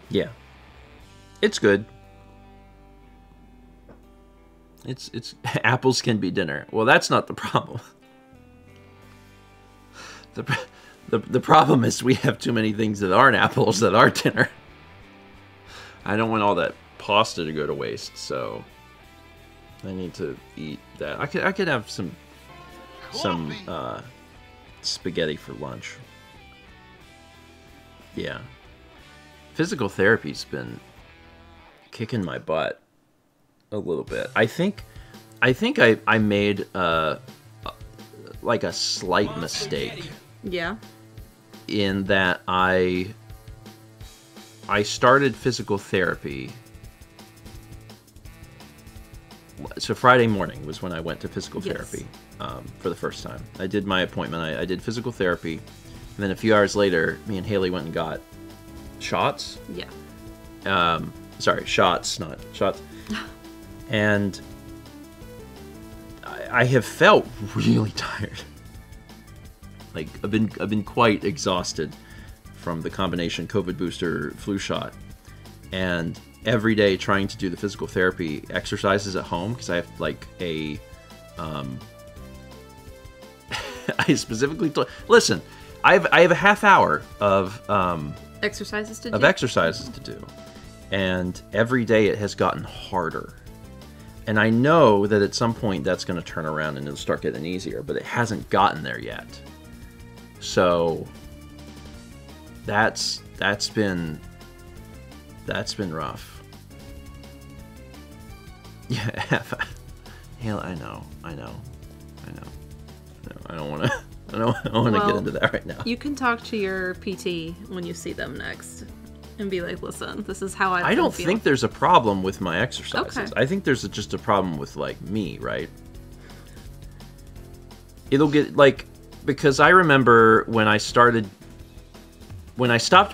Yeah. It's good. It's apples can be dinner. Well, that's not the problem. The problem is we have too many things that aren't apples that are dinner. I don't want all that pasta to go to waste, so I need to eat that. I could have some spaghetti for lunch. Yeah. Physical therapy's been kicking my butt a little bit. I think I made like a slight mistake. Yeah. In that I started physical therapy. So Friday morning was when I went to physical therapy for the first time. I did my appointment. I did physical therapy. And then a few hours later, me and Haley went and got shots. Yeah. Sorry, shots, not shots. And I have felt really tired. Like I've been quite exhausted from the combination COVID booster flu shot, and every day trying to do the physical therapy exercises at home because I have like a I specifically listen. I have a half hour of exercises to do, and every day it has gotten harder. And I know that at some point that's going to turn around and it'll start getting easier, but it hasn't gotten there yet. So that's been rough. Yeah, I know. I don't want to get into that right now. You can talk to your PT when you see them next and be like, listen, this is how I don't think there's a problem with my exercises. Okay. I think there's just a problem with like me, right? It'll get like, because I remember when I stopped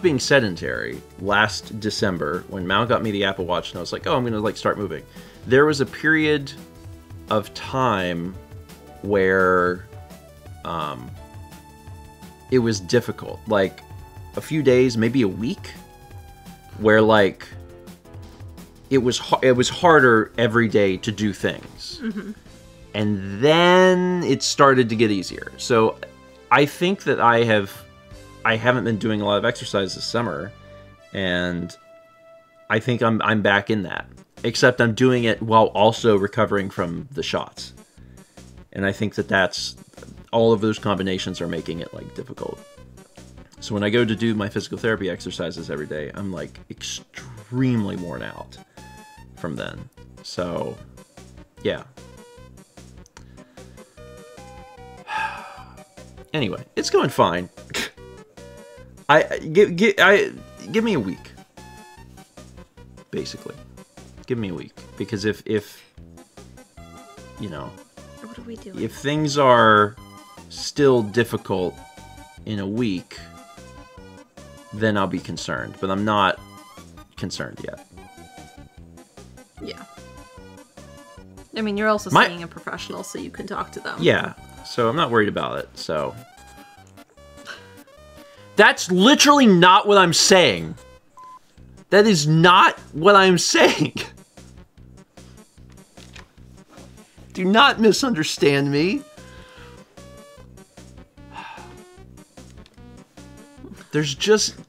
being sedentary last December, when Mal got me the Apple Watch and I was like, oh, I'm going to like start moving. There was a period of time where it was difficult, like a few days, maybe a week, where like it was harder every day to do things. Mm-hmm. And then it started to get easier. So I think that I haven't been doing a lot of exercise this summer, and I think I'm back in that. Except I'm doing it while also recovering from the shots. And I think that's all of those combinations are making it like difficult. So when I go to do my physical therapy exercises every day, I'm like extremely worn out from then. So yeah. Anyway, it's going fine. Give me a week. Basically. Give me a week. Because if you know, what are we doing? If things are still difficult in a week, then I'll be concerned. But I'm not concerned yet. Yeah. I mean, you're also seeing a professional, so you can talk to them. Yeah. So I'm not worried about it. So that's literally not what I'm saying. That is not what I'm saying. Do not misunderstand me.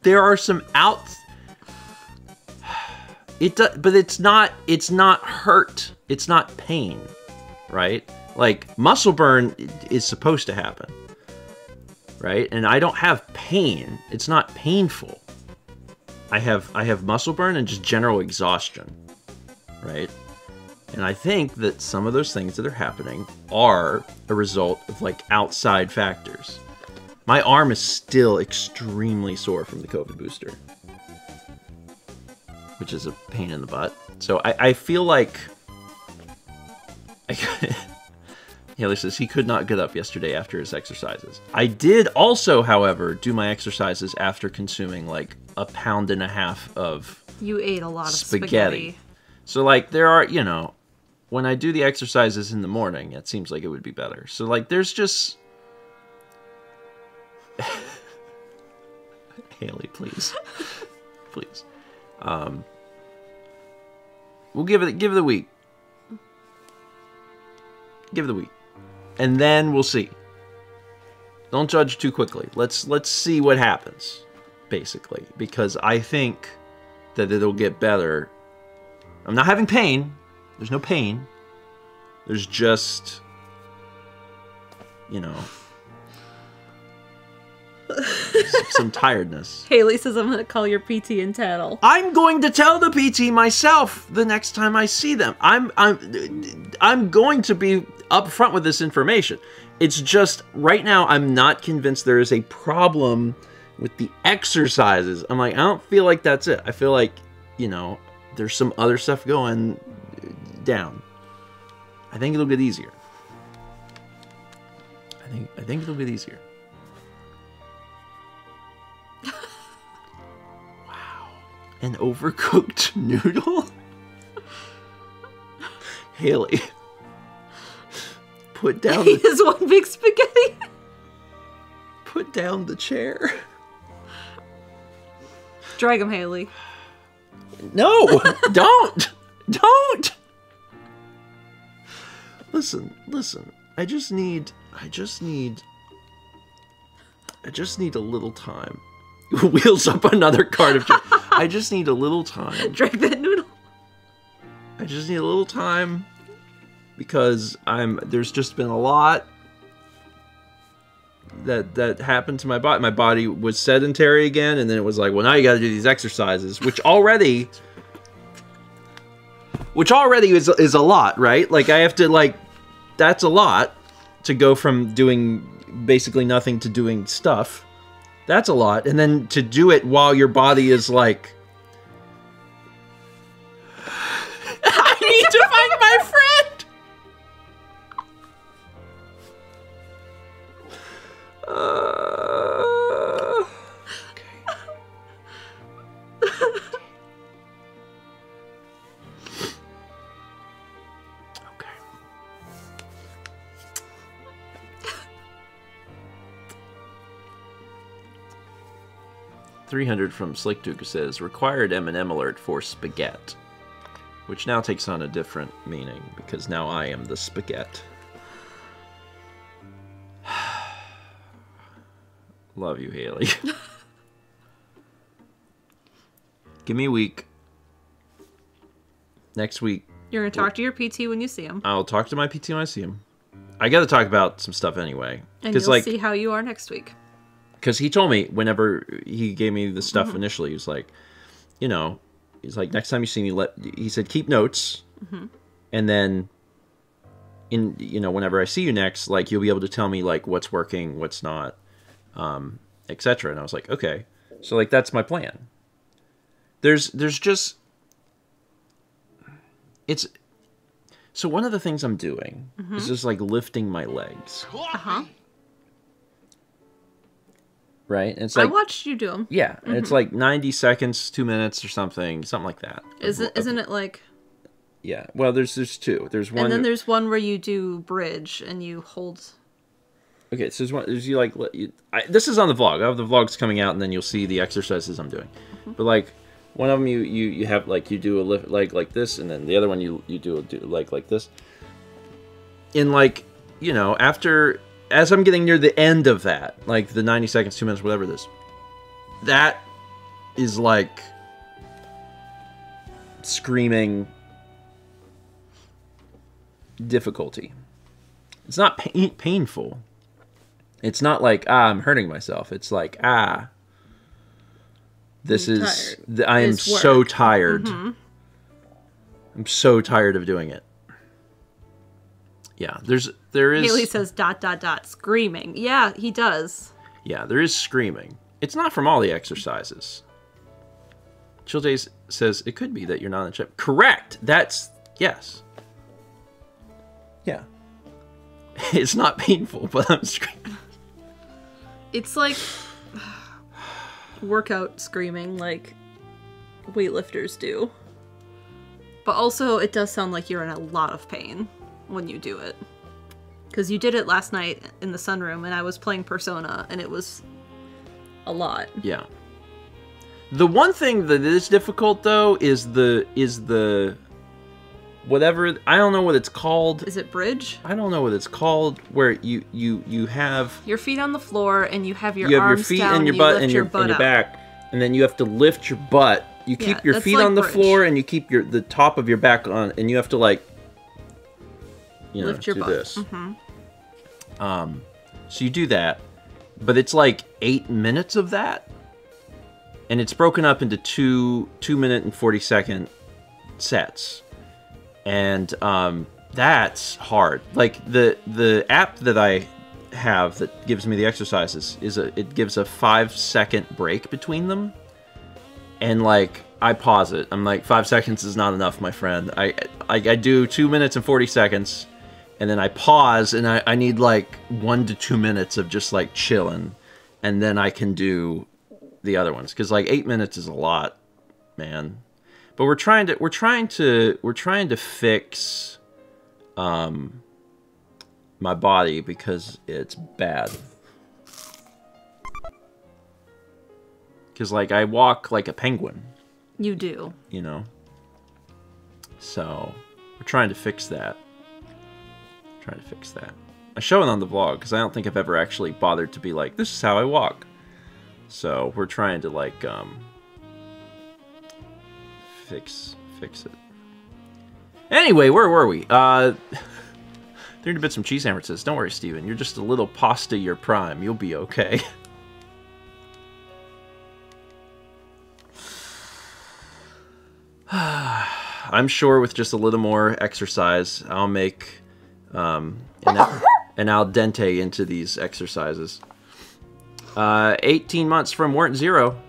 There are some outs. But it's not hurt. It's not pain, right? Like muscle burn is supposed to happen, right? And I don't have pain. It's not painful. I have muscle burn and just general exhaustion, right? And I think that some of those things that are happening are a result of like outside factors. My arm is still extremely sore from the COVID booster, which is a pain in the butt. So I feel like Haley says he could not get up yesterday after his exercises. I did also, however, do my exercises after consuming like 1.5 pounds of You ate a lot of spaghetti. So like there are, you know, when I do the exercises in the morning, it seems like it would be better. So like there's just Haley, please. Please. We'll give it a week. Give it a week. And then we'll see. Don't judge too quickly. Let's see what happens, basically. Because I think that it'll get better. I'm not having pain. There's no pain. There's just, you know, some tiredness. Haley says I'm going to call your PT and tattle. I'm going to tell the PT myself the next time I see them. I'm going to be upfront with this information. It's just right now I'm not convinced there is a problem with the exercises. I'm like, I don't feel like that's it. I feel like, you know, there's some other stuff going down. I think it'll get easier. I think it'll get easier. Wow. An overcooked noodle? Haley. Put down He is one big spaghetti. Put down the chair. Drag him, Haley. No! Don't! Don't! Listen. I just need a little time. Wheels up another cart of chips. I just need a little time. Drag that noodle. I just need a little time because there's just been a lot that happened to my body. My body was sedentary again, and then it was like, well, now you got to do these exercises, which already is a lot, right? Like I have to that's a lot to go from doing basically nothing to doing stuff. That's a lot. And then to do it while your body is like, I need to find my friend. Okay. 300 from Slick Duke says, required M&M alert for spaghetti. Which now takes on a different meaning, because now I am the spaghetti. Love you, Haley. Give me a week. Next week. You're going to talk to your PT when you see him. I'll talk to my PT when I see him. I got to talk about some stuff anyway. And you'll see how you are next week. Because he told me, whenever he gave me the stuff initially, he was like, you know, he's like, next time you see me, he said, keep notes. And then, whenever I see you next, like, you'll be able to tell me, like, what's working, what's not, etc. And I was like, okay. So, like, that's my plan. There's just, so one of the things I'm doing is just, like, lifting my legs. Right? And it's like, I watched you do them. Yeah, and it's like 90 seconds, 2 minutes or something like that. Isn't it like... Yeah, well, there's two. There's one... And then there's one where you do bridge and you hold... Okay, so there's you like... this is on the vlog. I have the vlogs coming out, and then you'll see the exercises I'm doing. But like, one of them you have, like, you do a lift like this, and then the other one you do like this. And like, you know, as I'm getting near the end of that, like the 90 seconds, 2 minutes, whatever it is, that is like screaming difficulty. It's not painful. It's not like, I'm hurting myself. It's like, I am so tired. I'm so tired of doing it. Yeah, there is... Haley says ... screaming. Yeah, he does. Yeah, there is screaming. It's not from all the exercises. Chill Days says, it could be that you're not in the chip. Correct! That's... Yes. Yeah. It's not painful, but I'm screaming. It's like... workout screaming, like weightlifters do. But also, it does sound like you're in a lot of pain when you do it. Because you did it last night in the sunroom, and I was playing Persona, and it was a lot. Yeah. The one thing that is difficult, though, is the whatever, I don't know what it's called. Is it bridge? I don't know what it's called, where you have your feet on the floor, and you have your arms your feet down, and your butt and your back, and then you have to lift your butt. You keep your feet on the floor, and you keep the top of your back on, and you have to, like, Lift your do butt. this. So you do that, but it's like 8 minutes of that, and it's broken up into 2-minute and 40-second sets, and that's hard. Like the app that I have that gives me the exercises it gives a 5-second break between them, and like I pause it. I'm like, 5 seconds is not enough, my friend. I do 2 minutes and 40 seconds, and then I pause, and I need like 1 to 2 minutes of just like chilling, and then I can do the other ones, because like 8 minutes is a lot, man. But we're trying to fix my body because it's bad. Because like I walk like a penguin. You do. You know. So we're trying to fix that. I show it on the vlog because I don't think I've ever actually bothered to be like, this is how I walk. So we're trying to like fix it. Anyway, where were we? 30 bits from Cheese Hammer says, don't worry, Steven. You're just a little pasta your prime. You'll be okay. I'm sure with just a little more exercise, I'll make an al dente into these exercises. 18 months from Warrant Zero.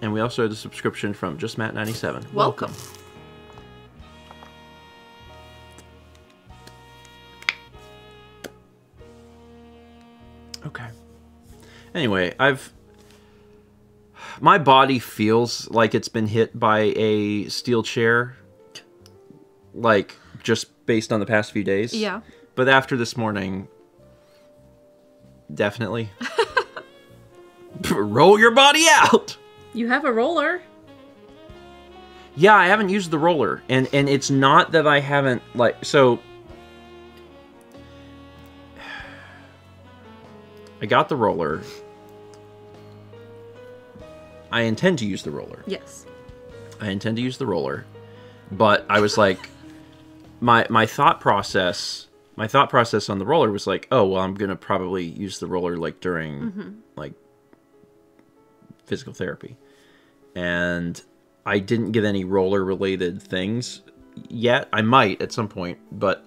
And we also had a subscription from Just Matt 97. Welcome. Okay. Anyway, my body feels like it's been hit by a steel chair, like just based on the past few days. Yeah. But after this morning, definitely. Roll your body out. You have a roller. Yeah, I haven't used the roller, and it's not that I haven't, like, so I got the roller. I intend to use the roller. Yes. I intend to use the roller, but I was like, my thought process on the roller was like, oh, well, I'm gonna probably use the roller like during like physical therapy, and I didn't get any roller related things yet. I might at some point, but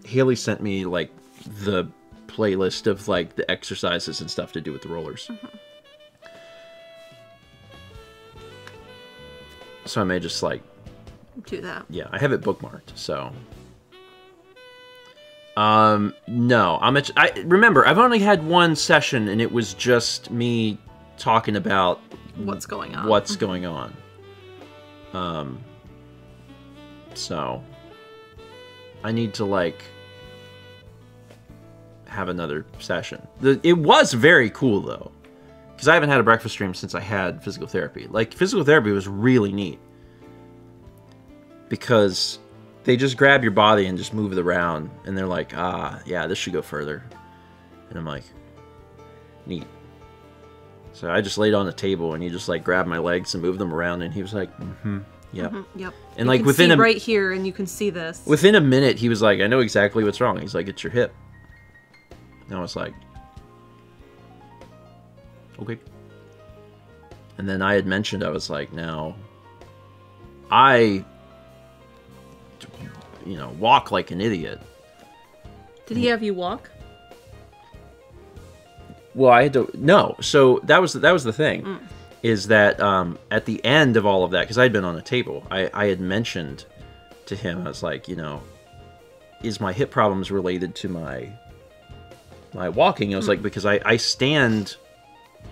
Haley sent me like the playlist of like the exercises and stuff to do with the rollers. So I may just like do that. Yeah, I have it bookmarked, so no, I remember I've only had one session, and it was just me talking about what's going on. So I need to like have another session. It was very cool though, because I haven't had a breakfast stream since I had physical therapy. Like, physical therapy was really neat because they just grab your body and just move it around, and they're like, ah, yeah, this should go further. And I'm like, neat. So I just laid on the table, and he just like grabbed my legs and moved them around, and he was like, yep. Yep. And you like can within see right here, and you can see this. Within a minute, he was like, I know exactly what's wrong. He's like, it's your hip. And I was like, okay. And then I had mentioned, I was like, now, I, walk like an idiot. Did he have you walk? Well, I had to, no. So that was the thing, is that at the end of all of that, because I had been on a table, I had mentioned to him, I was like, is my hip problems related to my walking? I was like, because I stand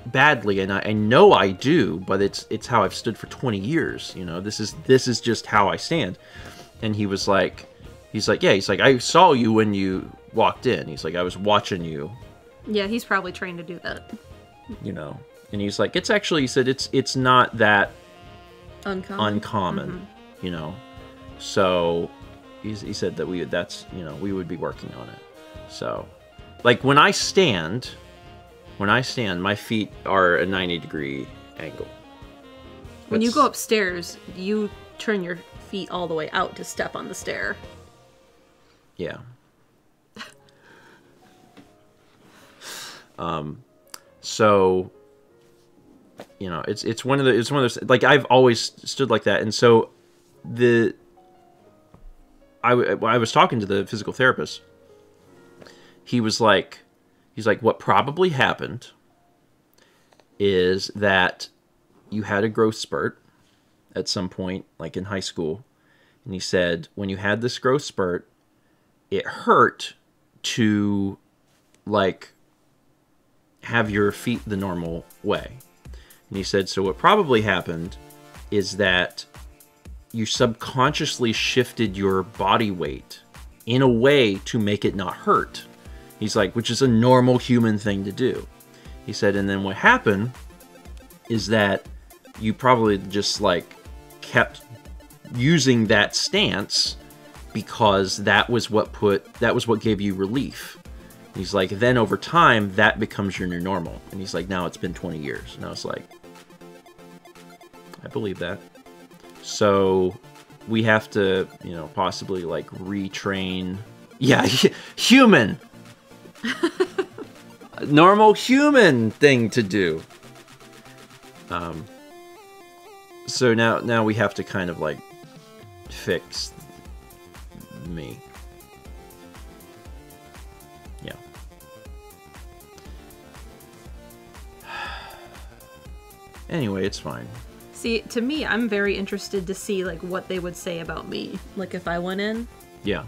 badly, and I know I do, but it's how I've stood for 20 years. This is just how I stand. And he's like, yeah, he's like, I saw you when you walked in. He's like, I was watching you. Yeah, he's probably trained to do that. And he's like, it's actually, he said, it's not that uncommon, So he said that we would be working on it. So, like, when I stand, my feet are a 90-degree angle. When you go upstairs, you turn your feet all the way out to step on the stair. Yeah. So, you know, it's one of those, like, I've always stood like that. And so I was talking to the physical therapist. He's like, what probably happened is that you had a growth spurt at some point, like in high school. And he said, when you had this growth spurt, it hurt to, like, have your feet the normal way. And he said, so what probably happened is that you subconsciously shifted your body weight in a way to make it not hurt. He's like, which is a normal human thing to do. He said, and then what happened is that you probably just, like, kept using that stance because that was what gave you relief. He's like, then over time, that becomes your new normal. And he's like, now it's been 20 years. And I was like, I believe that. So we have to, you know, possibly, like, retrain. Yeah, human. Normal human thing to do. So now we have to kind of, like, fix me. Yeah. Anyway, it's fine. See, to me, I'm very interested to see, like, what they would say about me. Like, if I went in. Yeah.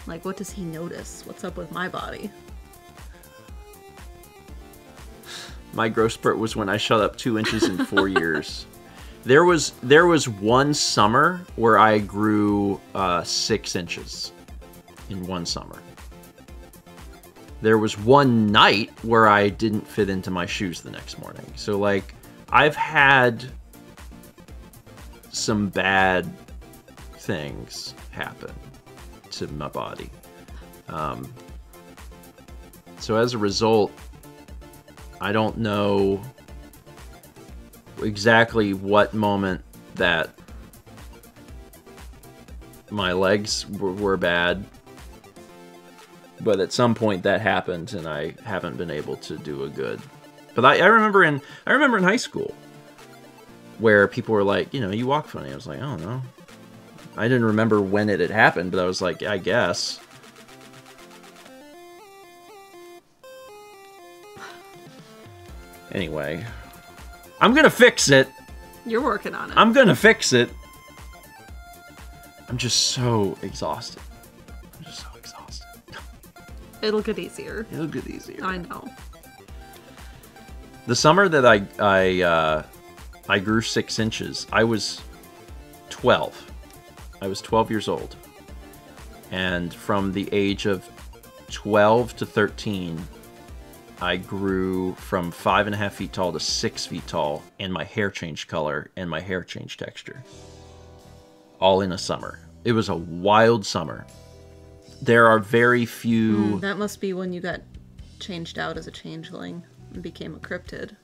Like, what does he notice? What's up with my body? My growth spurt was when I shot up 2 inches in 4 years. There was one summer where I grew 6 inches in one summer. There was one night where I didn't fit into my shoes the next morning. So, like, I've had some bad things happen to my body. So as a result, I don't know exactly what moment that my legs were bad, but at some point that happened, and I haven't been able to do a good. But I remember in high school where people were like, you know, you walk funny. I was like, I don't know. I didn't remember when it had happened, but I was like, I guess. Anyway, I'm gonna fix it. You're working on it. I'm gonna fix it. I'm just so exhausted. It'll get easier. It'll get easier. I know. The summer that I grew 6 inches, I was 12. I was 12 years old. And from the age of 12 to 13, I grew from 5.5 feet tall to 6 feet tall, and my hair changed color and my hair changed texture. All in a summer. It was a wild summer. There are very few... that must be when you got changed out as a changeling and became a cryptid.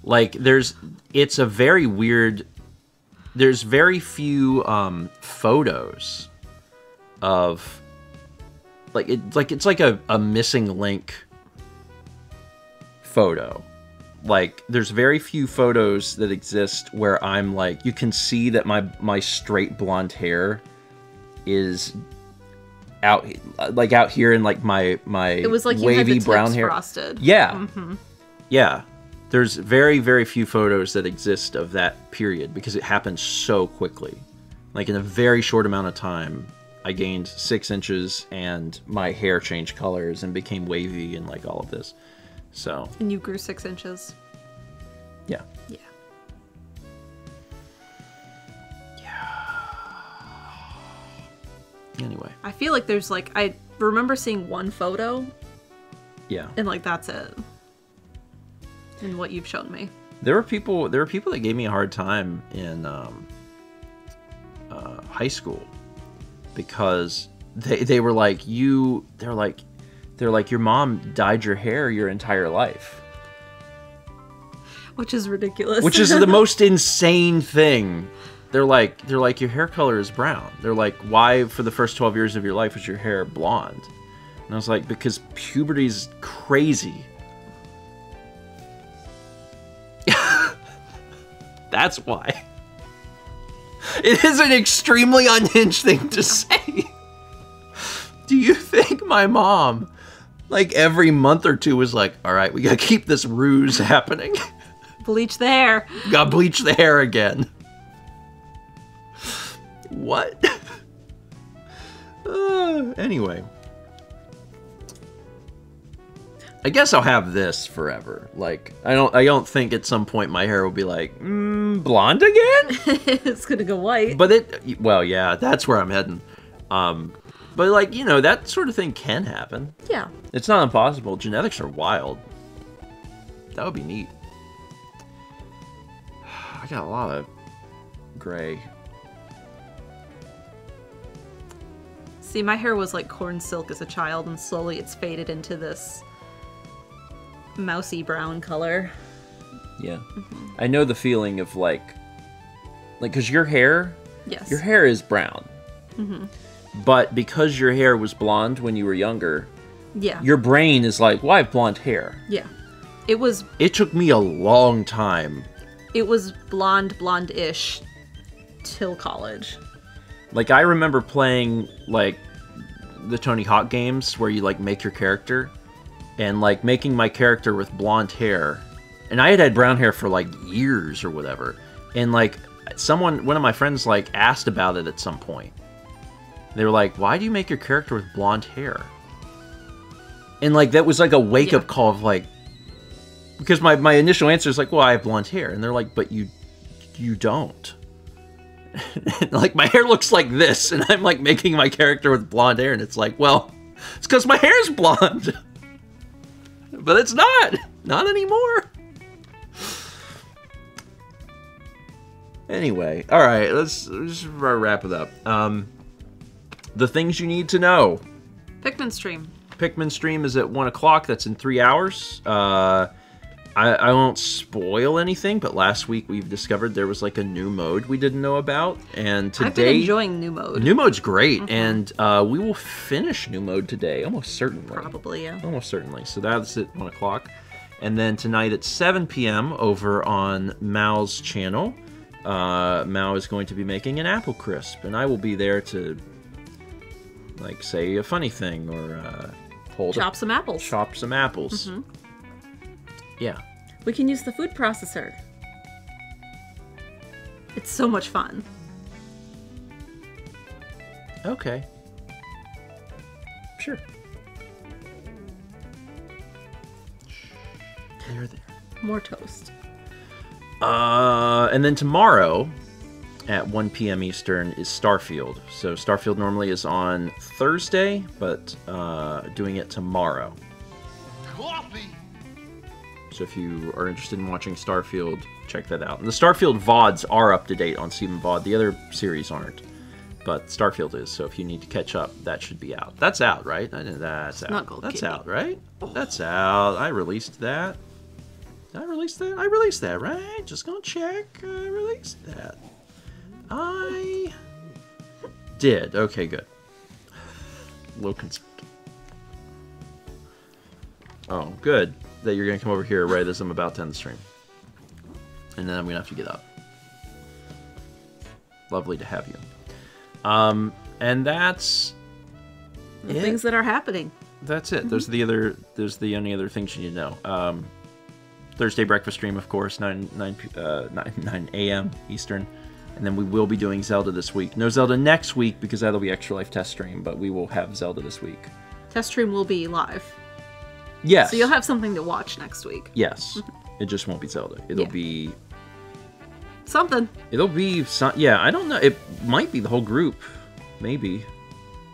Like, it's a very weird... There's very few photos of... It's like a missing link photo. Like, there's very few photos that exist where I'm like... You can see that my straight blonde hair is... out here in, like, my it was like wavy you had the brown tips hair frosted. Yeah. Mm-hmm. Yeah, there's very, very few photos that exist of that period because it happened so quickly. Like, in a very short amount of time, I gained 6 inches and my hair changed colors and became wavy and, like, all of this. So. And you grew 6 inches. Yeah. Yeah. Anyway. I feel like there's, like, I remember seeing one photo. Yeah. And, like, that's it. In what you've shown me. There were people that gave me a hard time in high school because they were like, they're like your mom dyed your hair your entire life. Which is ridiculous. Which is the most insane thing They're like, your hair color is brown. They're like, why for the first 12 years of your life was your hair blonde? And I was like, because puberty's crazy. That's why. It is an extremely unhinged thing to say. Do you think my mom, like every month or two, was like, all right, we gotta keep this ruse happening. Bleach the hair. Gotta bleach the hair again. What? Anyway. I guess I'll have this forever. Like, I don't think at some point my hair will be like, blonde again? It's gonna go white. But well, yeah, that's where I'm heading. But like, you know, that sort of thing can happen. Yeah. It's not impossible. Genetics are wild. That would be neat. I got a lot of gray. See, my hair was like corn silk as a child, and slowly it's faded into this mousy brown color. Yeah. I know the feeling of like, because your hair, Yes. your hair is brown. But because your hair was blonde when you were younger, Yeah. your brain is like, well, I have blonde hair. Yeah. It took me a long time. It was blonde-ish till college. Like, I remember playing, like, the Tony Hawk games where you, like, make your character. And, like, making my character with blonde hair. And I had brown hair for, like, years or whatever. And, like, one of my friends, like, asked about it at some point. They were like, why do you make your character with blonde hair? And, like, that was, like, a wake-up call of, like... Because my initial answer is like, well, I have blonde hair. And they're like, but you don't. Like, my hair looks like this, and I'm, like, making my character with blonde hair, and it's like, well, it's because my hair's blonde. But it's not. Not anymore. Anyway, all right, let's just wrap it up. The things you need to know. Pikmin stream. Pikmin stream is at 1 o'clock. That's in 3 hours. I won't spoil anything, but last week we've discovered there was like a new mode we didn't know about, and today... I've been enjoying new mode. New mode's great, and we will finish new mode today, almost certainly. Probably, yeah. Almost certainly. So that's at 1 o'clock. And then tonight at 7 p.m. over on Mao's channel, Mao is going to be making an apple crisp, and I will be there to, like, say a funny thing or Chop some apples. Chop some apples. Yeah. We can use the food processor. It's so much fun. Okay. Sure. There. More toast. And then tomorrow at 1 p.m. Eastern is Starfield. So Starfield normally is on Thursday, but doing it tomorrow. Coffee. So if you are interested in watching Starfield, check that out. And the Starfield VODs are up to date on StephenVOD. The other series aren't. But Starfield is, so if you need to catch up, that should be out. That's out, right? That's out. Not Gold That's Kitty. out, right? That's out. I released that. Did I release that? I released that, right? Just gonna check. I released that. I did. Okay, good. Low concerned. Oh, good. That you're gonna come over here right as I'm about to end the stream. And then I'm gonna have to get up. Lovely to have you. And that's The it. things that are happening. That's it. There's the only other things you need to know. Thursday breakfast stream, of course, 9 a.m. Eastern. And then we will be doing Zelda this week. No Zelda next week because that'll be Extra Life test stream, but we will have Zelda this week. Test stream will be live. Yes. So you'll have something to watch next week. Yes. It just won't be Zelda. It'll be... Something. It'll be... Yeah, I don't know. It might be the whole group. Maybe.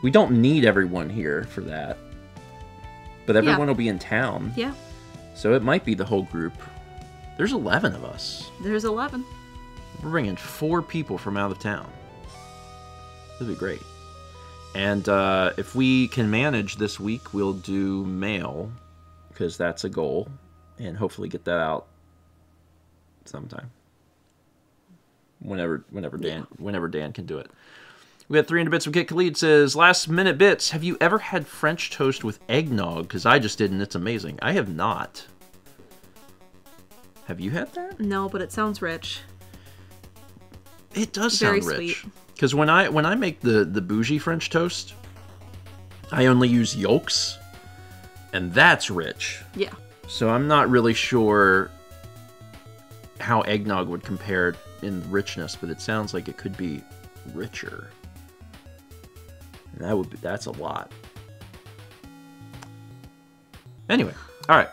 We don't need everyone here for that. But everyone will be in town. Yeah. So it might be the whole group. There's 11 of us. There's 11. We're bringing 4 people from out of town. That'd be great. And if we can manage this week, we'll do mail, because that's a goal, and hopefully get that out sometime. whenever Dan can do it. We got 300 bits from Kit Khalid says, last minute bits, have you ever had French toast with eggnog? Because I just did and it's amazing. I have not. Have you had that? No, but it sounds rich. It does Very sound rich. sweet. Because when I make the bougie French toast, I only use yolks, and that's rich. Yeah. So I'm not really sure how eggnog would compare in richness, but it sounds like it could be richer. And that's a lot. Anyway, all right.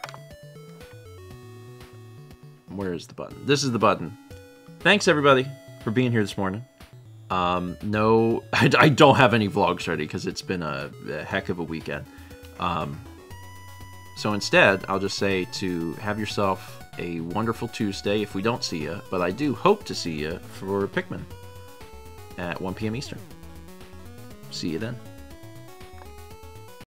Where is the button? This is the button. Thanks everybody for being here this morning. No, I don't have any vlogs ready because it's been a heck of a weekend. So instead, I'll just say to have yourself a wonderful Tuesday if we don't see you, but I do hope to see you for Pikmin at 1 p.m. Eastern. See you then.